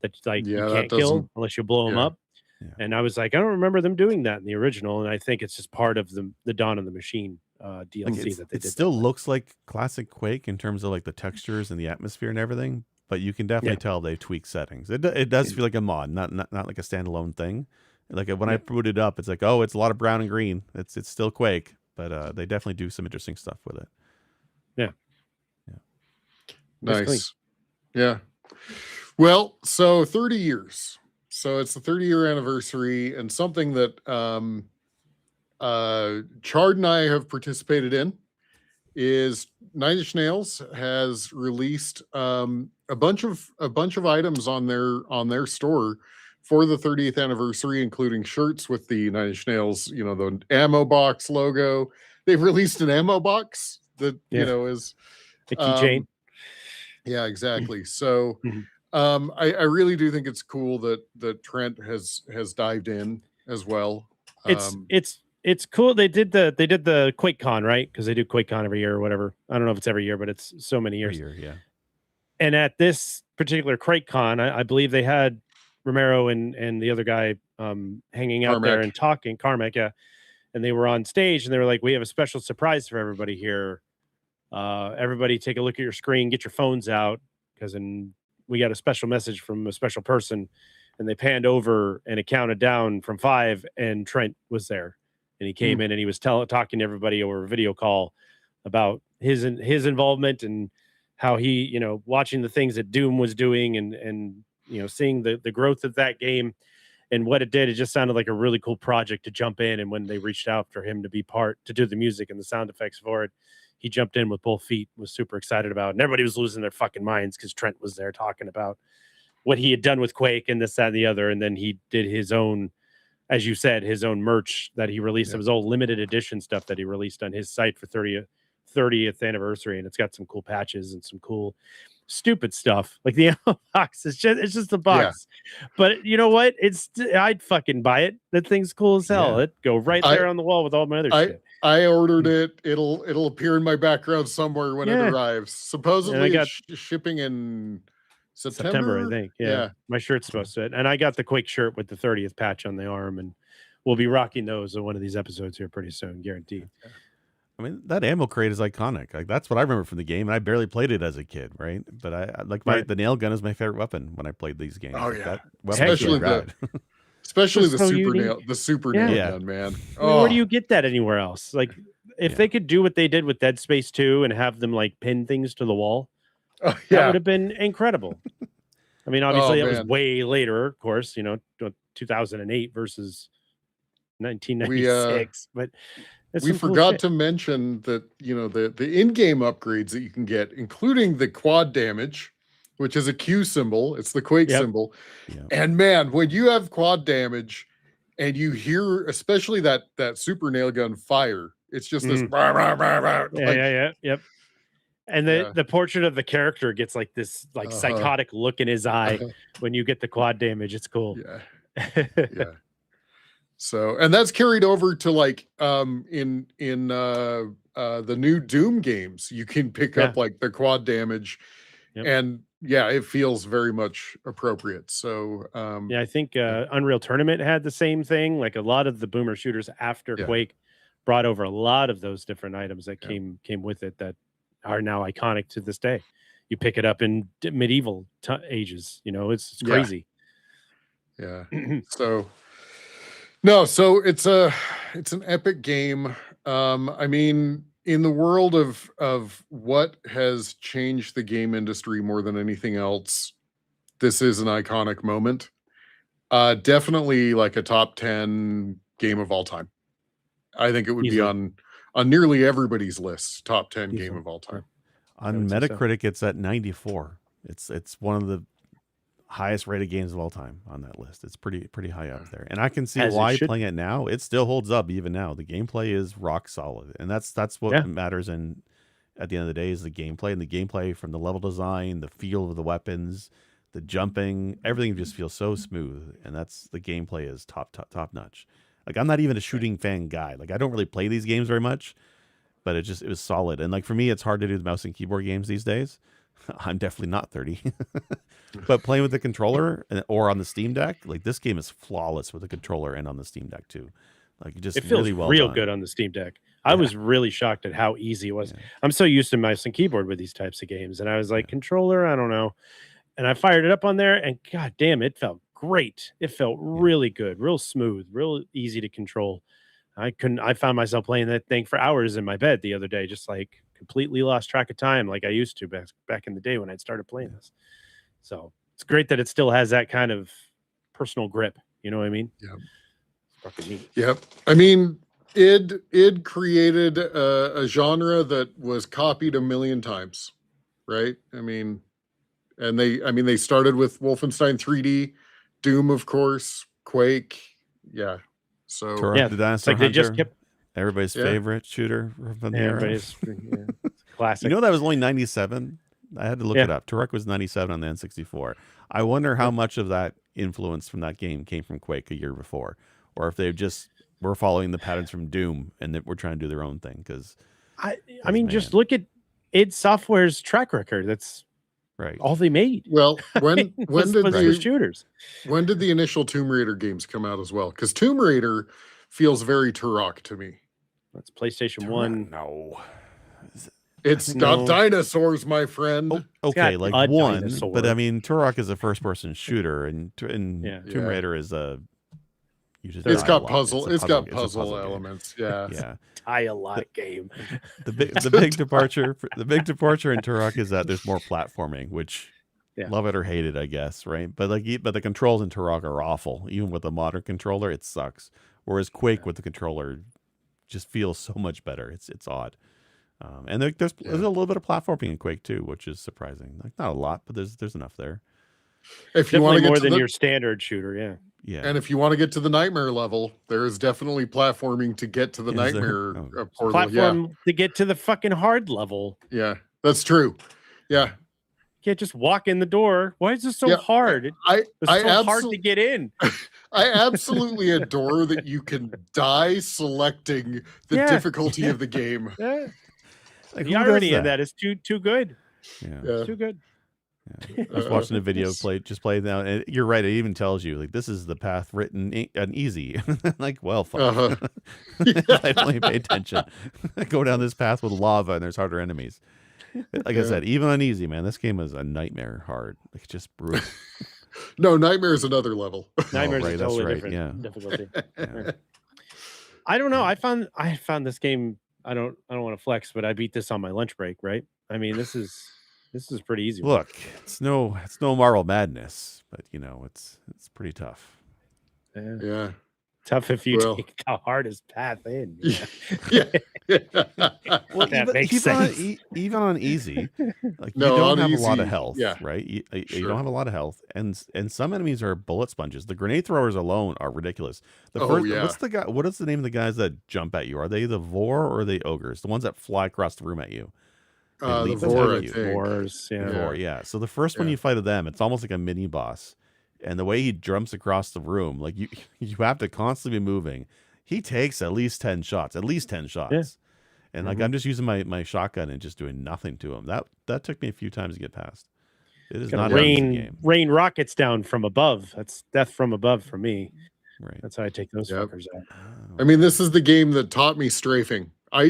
C: that like you can't kill unless you blow them up. Yeah. And I was like, I don't remember them doing that in the original. And I think it's just part of the Dawn of the Machine DLC that they did.
B: It still looks like classic Quake in terms of like the textures and the atmosphere and everything, but you can definitely tell they tweak settings. It does feel like a mod, not like a standalone thing. Like when I booted up, it's like, oh, it's a lot of brown and green. It's still Quake, but they definitely do some interesting stuff with it.
C: Yeah.
A: Nice. Yeah. Well, so 30 years. So it's the 30-year anniversary, and something that Chard and I have participated in is 9 Inch Nails has released a bunch of items on their store for the 30th anniversary, including shirts with the 9 Inch Nails, the ammo box logo. They've released an ammo box that is
C: a keychain.
A: Yeah, exactly. So I really do think it's cool that Trent has dived in as well.
C: It's cool. They did the QuakeCon, right? Because they do QuakeCon every year or whatever. I don't know if it's every year, but it's so many years.
B: Every year, yeah.
C: And at this particular QuakeCon, I believe they had Romero and the other guy hanging out there and talking, Carmack, yeah. And they were on stage and they were like, we have a special surprise for everybody here. Everybody take a look at your screen, get your phones out, because we got a special message from a special person. And they panned over and it counted down from 5, and Trent was there. And he came in and he was talking to everybody over a video call about his involvement and how he, watching the things that Doom was doing and seeing the growth of that game and what it did. It just sounded like a really cool project to jump in. And when they reached out for him to do the music and the sound effects for it, he jumped in with both feet, was super excited about it. And everybody was losing their fucking minds because Trent was there talking about what he had done with Quake and this, that, and the other. And then he did his own, as you said, his own merch that he released. It was all limited edition stuff that he released on his site for 30th 30th anniversary, and it's got some cool patches and some cool stupid stuff. Like the ammo box is just a box. But you know what? I'd fucking buy it. That thing's cool as hell.
B: Yeah.
C: It'd go right there on the wall with all my other shit.
A: I ordered it. It'll appear in my background somewhere when it arrives. Supposedly it's shipping in September,
C: I think. Yeah. My shirt's supposed to. And I got the Quake shirt with the 30th patch on the arm, and we'll be rocking those in one of these episodes here pretty soon, guaranteed.
B: I mean, that ammo crate is iconic. Like, that's what I remember from the game, and I barely played it as a kid, right? But I like the nail gun is my favorite weapon when I played these games.
A: Oh,
B: like,
A: yeah.
B: that weapon
A: especially the super nail gun, man.
C: Oh. Where do you get that anywhere else? Like, if they could do what they did with Dead Space 2 and have them like pin things to the wall, that would have been incredible. I mean, obviously that was way later, of course, 2008 versus 1996, but
A: we forgot to mention that, the in-game upgrades that you can get, including the quad damage, which is a Q symbol. It's the Quake symbol. Yep. And man, when you have quad damage and you hear, especially that super nail gun fire, it's just this. Rah, rah, rah, rah,
C: yep. And the portrait of the character gets like this psychotic look in his eye when you get the quad damage. It's cool.
A: Yeah. So, and that's carried over to like in the new Doom games, you can pick up like the quad damage, and it feels very much appropriate. So
C: I think Unreal Tournament had the same thing. Like a lot of the boomer shooters after Quake brought over a lot of those different items that came with it that are now iconic to this day. You pick it up in medieval ages, it's crazy.
A: Yeah. So it's an epic game. I mean, in the world of what has changed the game industry more than anything else, this is an iconic moment. Definitely like a top 10 game of all time. I think it would be on nearly everybody's list, top 10 game of all time.
B: On Metacritic, it's at 94. It's one of the highest rated games of all time on that list. It's pretty high up there, and I can see why playing it now. It still holds up even now. The gameplay is rock solid, and that's what matters. And at the end of the day, is the gameplay, and the gameplay from the level design, the feel of the weapons, the jumping, everything just feels so smooth, and that's the gameplay is top notch. Like, I'm not even a shooting fan guy. Like, I don't really play these games very much, but it was solid. And like for me, it's hard to do the mouse and keyboard games these days. I'm definitely not 30. But playing with the controller or on the Steam Deck, like this game is flawless with the controller and on the Steam Deck too. Like it feels
C: really well real done. Good on the Steam Deck. I was really shocked at how easy it was. I'm so used to mouse and keyboard with these types of games, and I was like, controller, I don't know. And I fired it up on there, and god damn, it felt great. It felt really good, real smooth, real easy to control. I found myself playing that thing for hours in my bed the other day, just like completely lost track of time like I used to back in the day when I'd started playing this. So it's great that it still has that kind of personal grip. You know what I mean?
A: Yeah.
C: It's fucking neat.
A: Yep. I mean, id created a genre that was copied a million times, right? I mean, they started with Wolfenstein 3D, Doom, of course, Quake. Yeah. So
B: Turok the Dinosaur
C: like they just
B: Hunter,
C: kept
B: everybody's favorite shooter from the era.
C: Everybody's classic.
B: You know that was only 97. I had to look it up. Turok was 97 on the N64. I wonder how much of that influence from that game came from Quake a year before, or if they just were following the patterns from Doom and that we're trying to do their own thing. Because
C: I mean, just look at id Software's track record. That's
B: right.
C: All they made.
A: Well, when did the
C: shooters?
A: When did the initial Tomb Raider games come out as well? Because Tomb Raider feels very Turok to me.
C: That's PlayStation 1.
B: No.
A: It's not dinosaurs, my friend.
B: Oh, okay, like one, dinosaur. But I mean, Turok is a first-person shooter, and Tomb Raider is a.
A: It's got puzzle. It's got puzzle elements. Game.
C: Yeah. Dialogue game.
B: The big departure. The big departure in Turok is that there's more platforming, which love it or hate it, I guess, right? But the controls in Turok are awful. Even with a modern controller, it sucks. Whereas Quake with the controller just feels so much better. It's odd. And there's a little bit of platforming in Quake too, which is surprising. Like not a lot, but there's enough there.
A: If you want to get
C: more than your standard shooter,
B: Yeah.
A: And if you want to get to the nightmare level, there is definitely platforming to get to the
B: Is there?
A: nightmare
B: Oh.
A: portal.
C: Platform to get to the fucking hard level.
A: Yeah, that's true. Yeah.
C: You can't just walk in the door. Why is this so hard? It's so hard to get in.
A: I absolutely adore that you can die selecting the difficulty of the game.
C: Yeah.
B: Like,
C: the irony in that is too good.
B: Yeah.
C: It's too good.
B: Yeah. I was watching a video play now, and you're right. It even tells you like this is the path written and easy. Like, well, fuck. I don't pay attention. Go down this path with lava, and there's harder enemies. Like I said, even on easy, man, this game is a nightmare hard. Like, just brutal.
A: No, nightmare is another level.
C: Nightmare is totally different difficulty. I don't know. I found this game. I don't want to flex, but I beat this on my lunch break. Right? I mean, this is pretty easy.
B: Look, it's no Marble Madness, but it's pretty tough.
A: Yeah.
C: Tough if you take the hardest path in.
A: Yeah.
B: Well,
C: that makes sense.
B: Even on easy, like you don't have a lot of health, right? You don't have a lot of health, and some enemies are bullet sponges. The grenade throwers alone are ridiculous. What is the name of the guys that jump at you? Are they the Vor or are they ogres? The ones that fly across the room at you.
A: The Vor, I think.
C: Vors,
B: Vor, yeah. So the first one you fight of them, it's almost like a mini boss. And the way he jumps across the room, like you have to constantly be moving. He takes at least 10 shots.
C: Yeah.
B: And like I'm just using my shotgun and just doing nothing to him. That took me a few times to get past. It is not an easy game.
C: Rain rockets down from above. That's death from above for me.
B: Right.
C: That's how I take those fuckers out.
A: I mean, this is the game that taught me strafing. I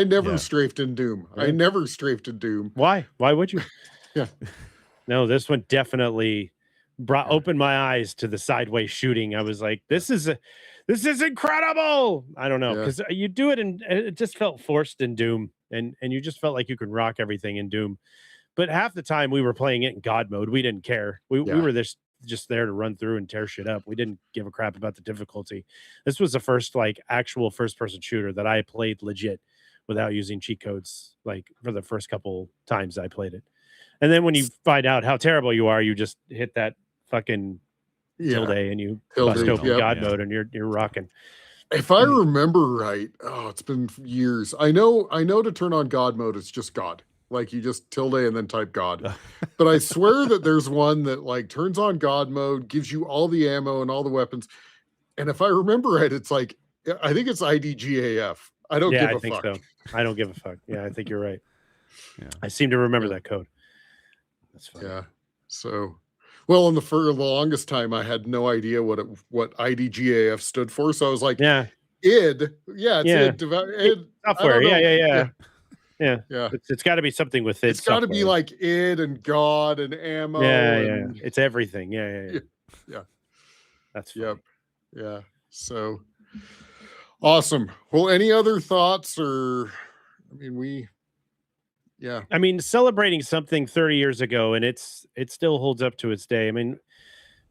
A: never strafed in Doom.
C: Right.
A: I never strafed in Doom.
C: Why would you?
A: Yeah.
C: No, this one definitely opened my eyes to the sideways shooting. I was like, this is incredible. I don't know, because you do it and it just felt forced in Doom, and you just felt like you could rock everything in Doom. But half the time we were playing it in God mode. We didn't care. We were just there to run through and tear shit up. We didn't give a crap about the difficulty. This was the first actual first person shooter that I played legit without using cheat codes, like for the first couple times I played it. And then when you find out how terrible you are, you just hit that fucking tilde and you bust open God mode and you're rocking.
A: If I remember right, it's been years. I know to turn on God mode, it's just God. Like you just tilde and then type God. But I swear that there's one that turns on God mode, gives you all the ammo and all the weapons. And if I remember right, it's I think it's IDGAF. I don't give a fuck.
C: So. I don't give a fuck. Yeah, I think you're right. Yeah. I seem to remember that code. That's fine.
A: Yeah. So, well, for the longest time, I had no idea what IDGAF stood for. So I was like,
C: ID.
A: Yeah, it's id
C: software. Yeah.
A: Yeah.
C: It's got to be something with it.
A: It's got to be like id and God and ammo.
C: Yeah. It's everything. Yeah. That's funny.
A: Yeah. So awesome. Well, any other thoughts I mean,
C: celebrating something 30 years ago, and it still holds up to its day. I mean,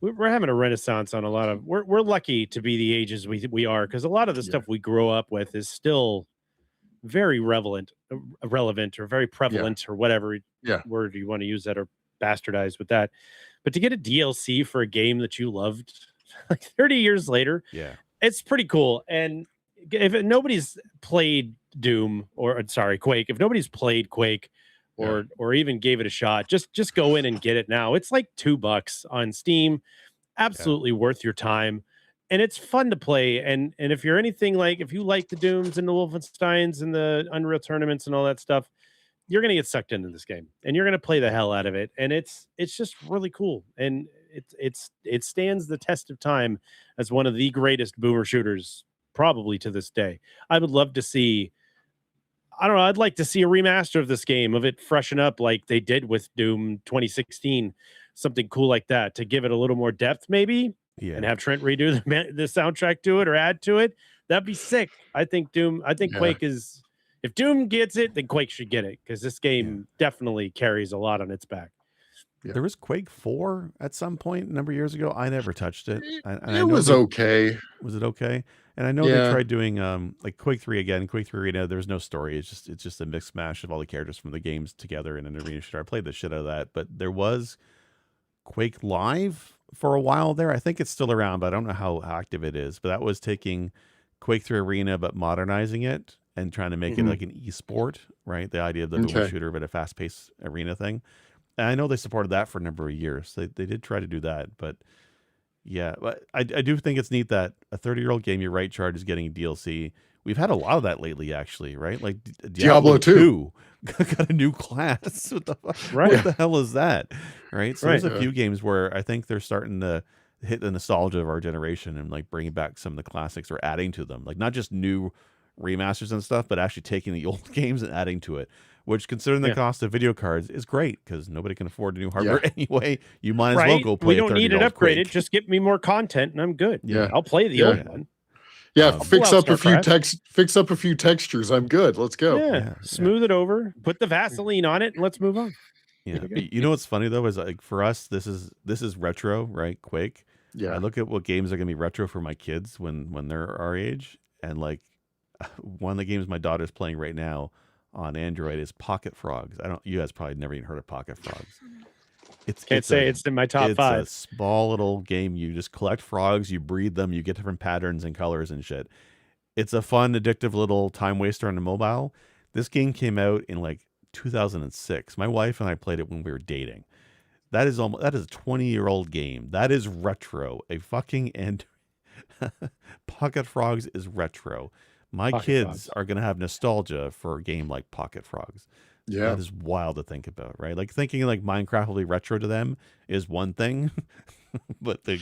C: we're having a renaissance on a lot of. We're lucky to be the ages we are, because a lot of the stuff we grow up with is still very relevant, or very prevalent, or whatever word you want to use that, or bastardized with that. But to get a DLC for a game that you loved 30 years later, it's pretty cool. And if nobody's played Quake, if nobody's played Quake or even gave it a shot, just go in and get it now. It's like $2 on Steam. Absolutely worth your time. And it's fun to play. And if you're anything if you like the Dooms and the Wolfensteins and the Unreal Tournaments and all that stuff, you're going to get sucked into this game and you're going to play the hell out of it. And it's just really cool. And it stands the test of time as one of the greatest boomer shooters probably to this day. I would love to see, I'd like to see a remaster of this game, of it freshen up like they did with Doom 2016, something cool like that, to give it a little more depth maybe, and have Trent redo the soundtrack to it or add to it. That'd be sick. I think Quake is, if Doom gets it, then Quake should get it, because this game definitely carries a lot on its back.
B: There was Quake 4 at some point a number of years ago. I never touched it.
A: It was okay.
B: Was it okay? And I know they tried doing like Quake 3 again. Quake 3 Arena, there was no story. It's just a mixed mash of all the characters from the games together in an arena shooter. I played the shit out of that. But there was Quake Live for a while there. I think it's still around, but I don't know how active it is. But that was taking Quake 3 Arena, but modernizing it and trying to make it like an esport, right? The idea of the dual shooter, but a fast-paced arena thing. And I know they supported that for a number of years. They did try to do that, but yeah, but I do think it's neat that a 30-year-old game, you're right, Chart, is getting a DLC. We've had a lot of that lately, actually, right? Like Diablo 2 got a new class. What the hell is that? Right. So there's a few games where I think they're starting to hit the nostalgia of our generation and like bringing back some of the classics or adding to them. Like not just new remasters and stuff, but actually taking the old games and adding to it. Which, considering the cost of video cards, is great because nobody can afford new hardware anyway. You might as well go play.
C: We don't need it upgraded. Quake. Just get me more content, and I'm good.
A: Yeah,
C: I'll play the old one.
A: Yeah, fix up a few textures. I'm good. Let's go.
C: Yeah, smooth it over. Put the Vaseline on it, and let's move on.
B: Yeah, you know what's funny though is like for us, this is retro, right? Quake. Yeah, I look at what games are gonna be retro for my kids when they're our age, and like one of the games my daughter's playing right now on Android is Pocket Frogs. You guys probably never even heard of Pocket Frogs.
C: It's in my top 5.
B: It's a small little game. You just collect frogs, you breed them, you get different patterns and colors and shit. It's a fun, addictive little time waster on the mobile. This game came out in like 2006. My wife and I played it when we were dating. That is a 20-year-old game. That is retro. Pocket Frogs is retro. My kids are going to have nostalgia for a game like Pocket Frogs. Yeah. That is wild to think about, right? Like thinking like Minecraft will be retro to them is one thing, but the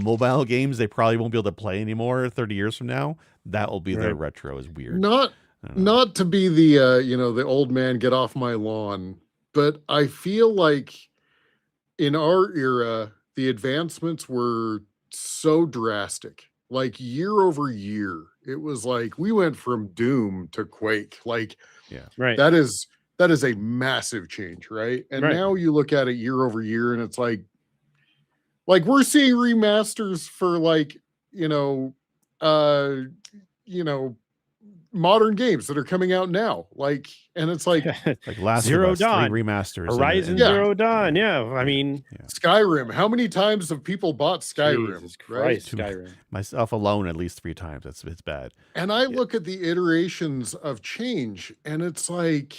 B: mobile games they probably won't be able to play anymore 30 years from now. That will be their retro is weird.
A: Not to be the the old man get off my lawn, but I feel like in our era the advancements were so drastic. Like year over year, it was like we went from Doom to Quake. Like, that is a massive change, right? And now you look at it year over year, and it's like we're seeing remasters for modern games that are coming out now. Like, and it's like
B: Last
C: Zero
B: of Us,
C: Dawn
B: 3 remasters,
C: Horizon Zero Dawn. Yeah, I mean
A: Skyrim. How many times have people bought Skyrim?
C: Jesus Christ, Skyrim.
B: Myself alone, at least 3 times. It's bad.
A: And I look at the iterations of change, and it's like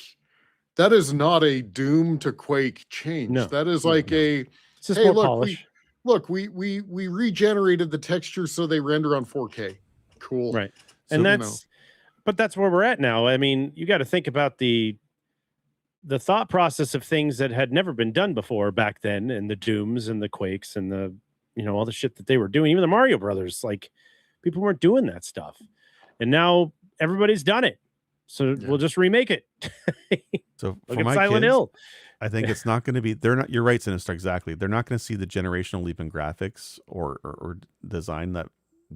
A: that is not a Doom to Quake change. No, that is like it's just more polish. We regenerated the texture so they render on 4K. Cool,
C: right? So, and but that's where we're at now. I mean, you got to think about the thought process of things that had never been done before back then, and the Dooms and the Quakes and the all the shit that they were doing. Even the Mario Brothers, like people weren't doing that stuff, and now everybody's done it. So we'll just remake it.
B: So
C: look
B: for
C: at
B: my
C: Silent
B: kids,
C: Hill.
B: I think it's not going to be. They're not. You're right, Sinister. Exactly. They're not going to see the generational leap in graphics or design that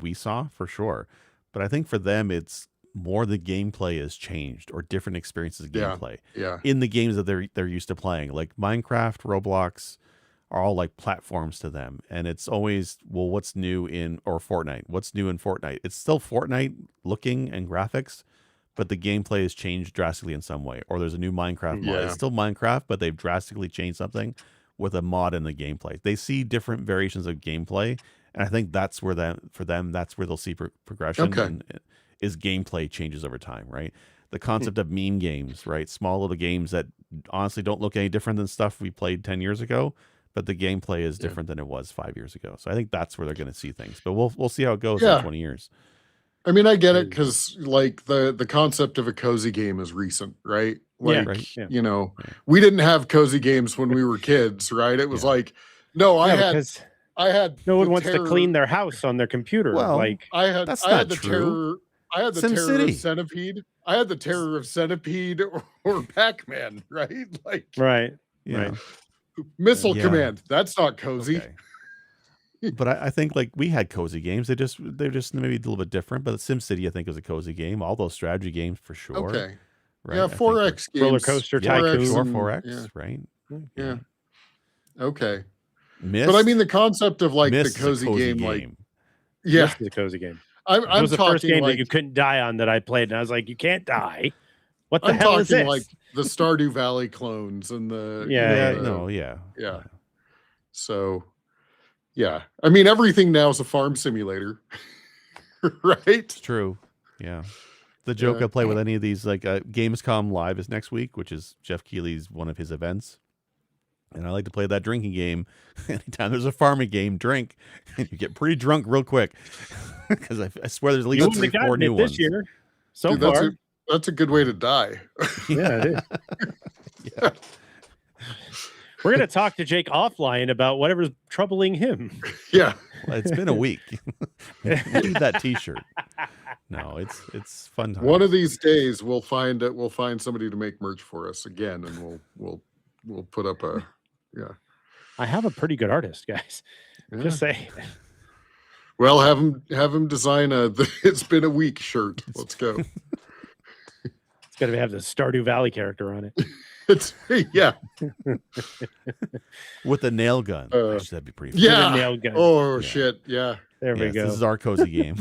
B: we saw for sure. But I think for them, it's more the gameplay has changed or different experiences of gameplay in the games that they're used to playing. Like Minecraft, Roblox are all like platforms to them. And it's always, well, what's new in Fortnite? What's new in Fortnite? It's still Fortnite looking and graphics, but the gameplay has changed drastically in some way. Or there's a new Minecraft mod. It's still Minecraft, but they've drastically changed something with a mod in the gameplay. They see different variations of gameplay. And I think that's where that's where they'll see progression. And, is gameplay changes over time, right? The concept of meme games, right? Small little games that honestly don't look any different than stuff we played 10 years ago, but the gameplay is different than it was 5 years ago. So I think that's where they're going to see things. But we'll see how it goes in 20 years.
A: I mean, I get it because like the concept of a cozy game is recent, right? Like we didn't have cozy games when we were kids, right? It was like, no, I had
C: no one wants to clean their house on their computer.
B: Well,
C: like
A: I had the terror. I had the terror of Centipede. I had the terror of Centipede or Pac-Man, right? Like
C: right.
A: Missile Command. That's not cozy.
B: Okay. But I think like we had cozy games. They're just maybe a little bit different. But SimCity, I think, was a cozy game. All those strategy games for sure.
A: Okay.
B: Right?
A: Yeah, 4X games.
C: Roller Coaster Tycoon.
B: 4X, right?
A: Yeah. Okay.
B: Myst,
A: but I mean the concept of like
B: Myst
A: the cozy game, like
C: Myst is a cozy game.
A: I'm
C: was the
A: talking
C: first game
A: like,
C: that you couldn't die on that I played, and I was like, you can't die. What the
A: I'm
C: hell is
A: talking
C: this?
A: like the Stardew Valley clones and the
C: yeah.
A: So Yeah. I mean, everything now is a farm simulator, right?
B: It's true. Yeah. The joke
A: Yeah.
B: I'll play with any of these, like Gamescom Live is next week, which is Jeff Keighley's one of his events. And I like to play that drinking game. Anytime there's a farming game, drink, and you get pretty drunk real quick. Because I swear there's at least 3 or 4 new ones
C: this year. So
A: Dude,
C: far,
A: that's a good way to die.
C: yeah, it is.
B: Yeah.
C: We're gonna talk to Jake offline about whatever's troubling him.
A: Yeah.
B: Well, it's been a week. Leave that T-shirt. No, it's fun times.
A: One of these days we'll find somebody to make merch for us again, and we'll put up a
C: I have a pretty good artist, guys.
A: Yeah.
C: Just say.
A: Well, have him design a "It's been a week" shirt. Let's go.
C: It's got to have the Stardew Valley character on it.
A: It's yeah.
B: With a nail gun. Actually, that'd be pretty fun.
A: Yeah.
C: Nail gun.
A: Oh
B: Yeah.
A: shit. Yeah.
C: There we
B: Yes,
C: go.
B: This is our cozy game.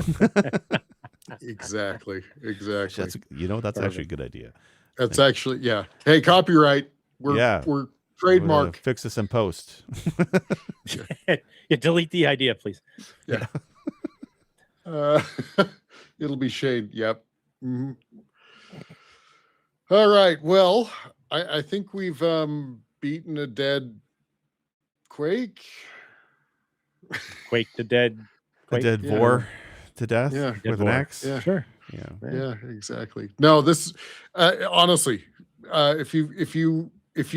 A: Exactly.
B: That's actually a good idea.
A: That's actually yeah. Hey, copyright. We're
B: We're
A: trademark.
B: gonna fix this in post.
C: Yeah, delete the idea, please.
A: Yeah. It'll be shade. Yep. Mhm. All right. Well, I think we've beaten a dead Quake.
C: Quake the Dead.
B: A
C: Quake.
B: dead
A: Yeah.
B: vor to death
A: Yeah.
B: with
C: Dead
B: an
C: vor.
B: axe.
A: Yeah.
C: Sure.
B: Yeah.
A: Yeah, exactly. No, this honestly, if you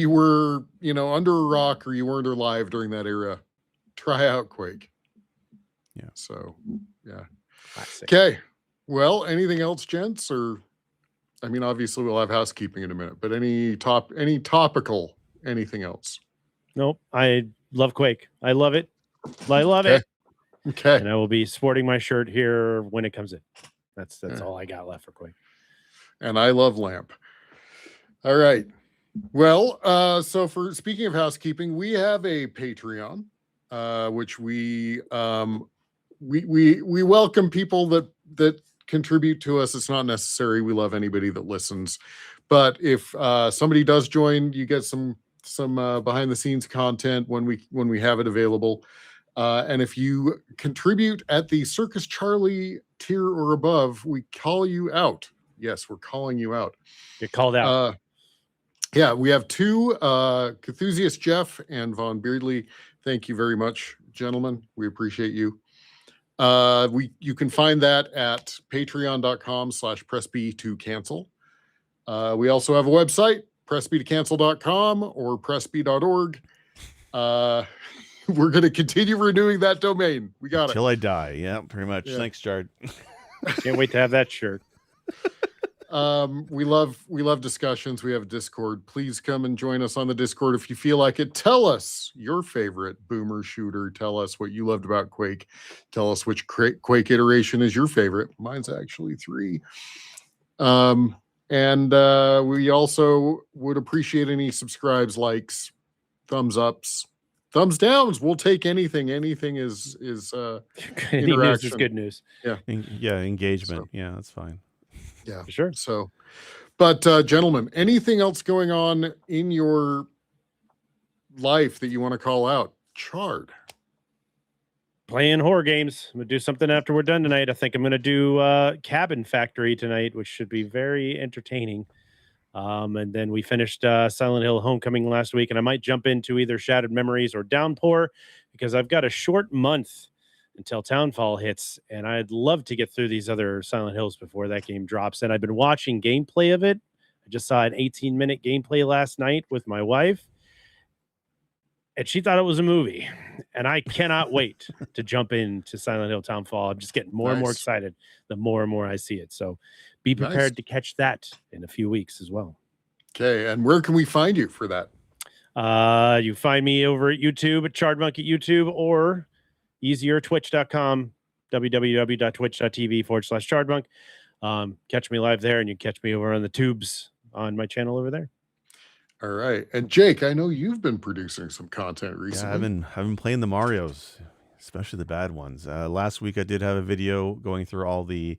A: were, under a rock or you weren't alive during that era, try out Quake.
B: Yeah.
A: So, yeah.
C: Classic.
A: Okay. Well, anything else, gents? Or I mean, obviously we'll have housekeeping in a minute, but any topical, anything else?
C: Nope. I love Quake. I love it. I love it.
A: Okay.
C: And I will be sporting my shirt here when it comes in. That's
A: Yeah.
C: all I got left for Quake.
A: And I love Lamp. All right. Well, so for speaking of housekeeping, we have a Patreon, which we welcome people that contribute to us. It's not necessary. We love anybody that listens, but if somebody does join, you get some behind the scenes content when we have it available. And if you contribute at the Circus Charlie tier or above, we call you out. Yes, we're calling you out.
C: Get called out.
A: Yeah, we have two, Cthusiast Jeff and Von Beardley. Thank you very much, gentlemen. We appreciate you. You can find that at patreon.com/pressb2cancel. We also have a website, pressb2cancel.com or pressb.org. We're going to continue renewing that domain. We got
B: Till I die. Yeah, pretty much.
A: Yeah.
B: Thanks, Jared.
C: Can't wait to have that shirt.
A: We love discussions. We have a Discord. Please come and join us on the Discord if you feel like it. Tell us your favorite boomer shooter. Tell us what you loved about Quake. Tell us which Quake iteration is your favorite. Mine's actually 3. And we also would appreciate any subscribes, likes, thumbs ups, thumbs downs. We'll take anything. Anything is
C: Any news is
A: interaction.
C: good news.
B: Engagement.
A: So-
B: Yeah, that's fine.
A: Yeah.
C: For sure.
A: So, but gentlemen, anything else going on in your life that you want to call out? Chard.
C: Playing horror games. I'm gonna do something after we're done tonight. I think I'm gonna do Cabin Factory tonight, which should be very entertaining. And then we finished Silent Hill Homecoming last week, and I might jump into either Shattered Memories or Downpour because I've got a short month until Townfall hits, and I'd love to get through these other Silent Hills before that game drops. And I've been watching gameplay of it. I just saw an 18-minute gameplay last night with my wife, and she thought it was a movie. And I cannot wait to jump into Silent Hill Townfall. I'm just getting more and more
A: Nice.
C: excited the more and more I see it. So be
A: Nice.
C: prepared to catch that in a few weeks as well.
A: Okay. And where can we find you for that?
C: You find me over at YouTube at Chardmonk at YouTube, or easier, twitch.com, www.twitch.tv/Chardmonk. Catch me live there, and you catch me over on the tubes on my channel over there.
A: All right. And Jake, I know you've been producing some content recently.
B: Yeah, I've been playing the Marios, especially the bad ones. Last week I did have a video going through all the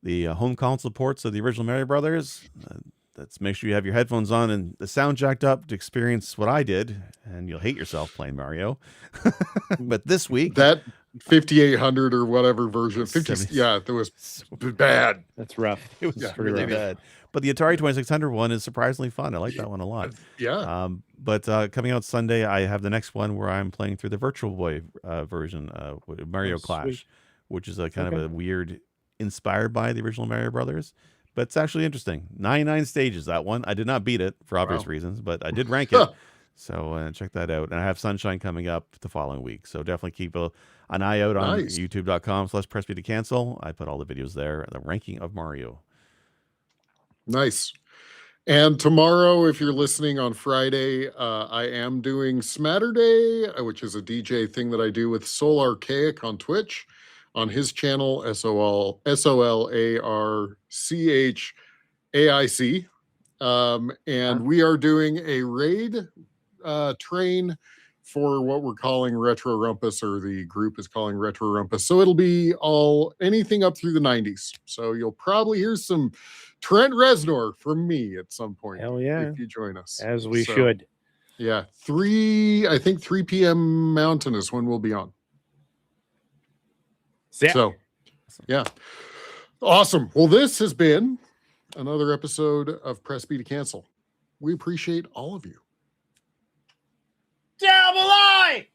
B: home console ports of the original Mario Brothers. That's make sure you have your headphones on and the sound jacked up to experience what I did, and you'll hate yourself playing Mario. But this week,
A: that 5800 or whatever version, 50,
B: 70,
A: yeah, that was bad.
C: That's rough.
B: it was
C: That's
B: really
C: rough.
B: bad. But the Atari 2600 one is surprisingly fun. I like that one a lot.
A: Yeah.
B: But coming out Sunday, I have the next one where I'm playing through the Virtual Boy version, Mario Clash,
C: sweet.
B: which is a kind of a weird, inspired by the original Mario Brothers. But it's actually interesting. 99 stages, that one. I did not beat it for obvious reasons, but I did rank it. So check that out. And I have Sunshine coming up the following week. So definitely keep an eye out on youtube.com/pressb to cancel. I put all the videos there, the ranking of Mario.
A: Nice. And tomorrow, if you're listening on Friday, I am doing Smatterday, which is a DJ thing that I do with Soul Archaic on Twitch, on his channel, SOLARCHAIC. And we are doing a raid train for what we're calling Retro Rumpus, or the group is calling Retro Rumpus. So it'll be anything up through the 90s. So you'll probably hear some Trent Reznor from me at some point.
C: Hell yeah.
A: If you join us.
C: As we should.
A: Yeah. 3 p.m. Mountain is when we'll be on.
C: Yeah.
A: So, yeah. Awesome. Well, this has been another episode of Press B to Cancel. We appreciate all of you.
C: Double I!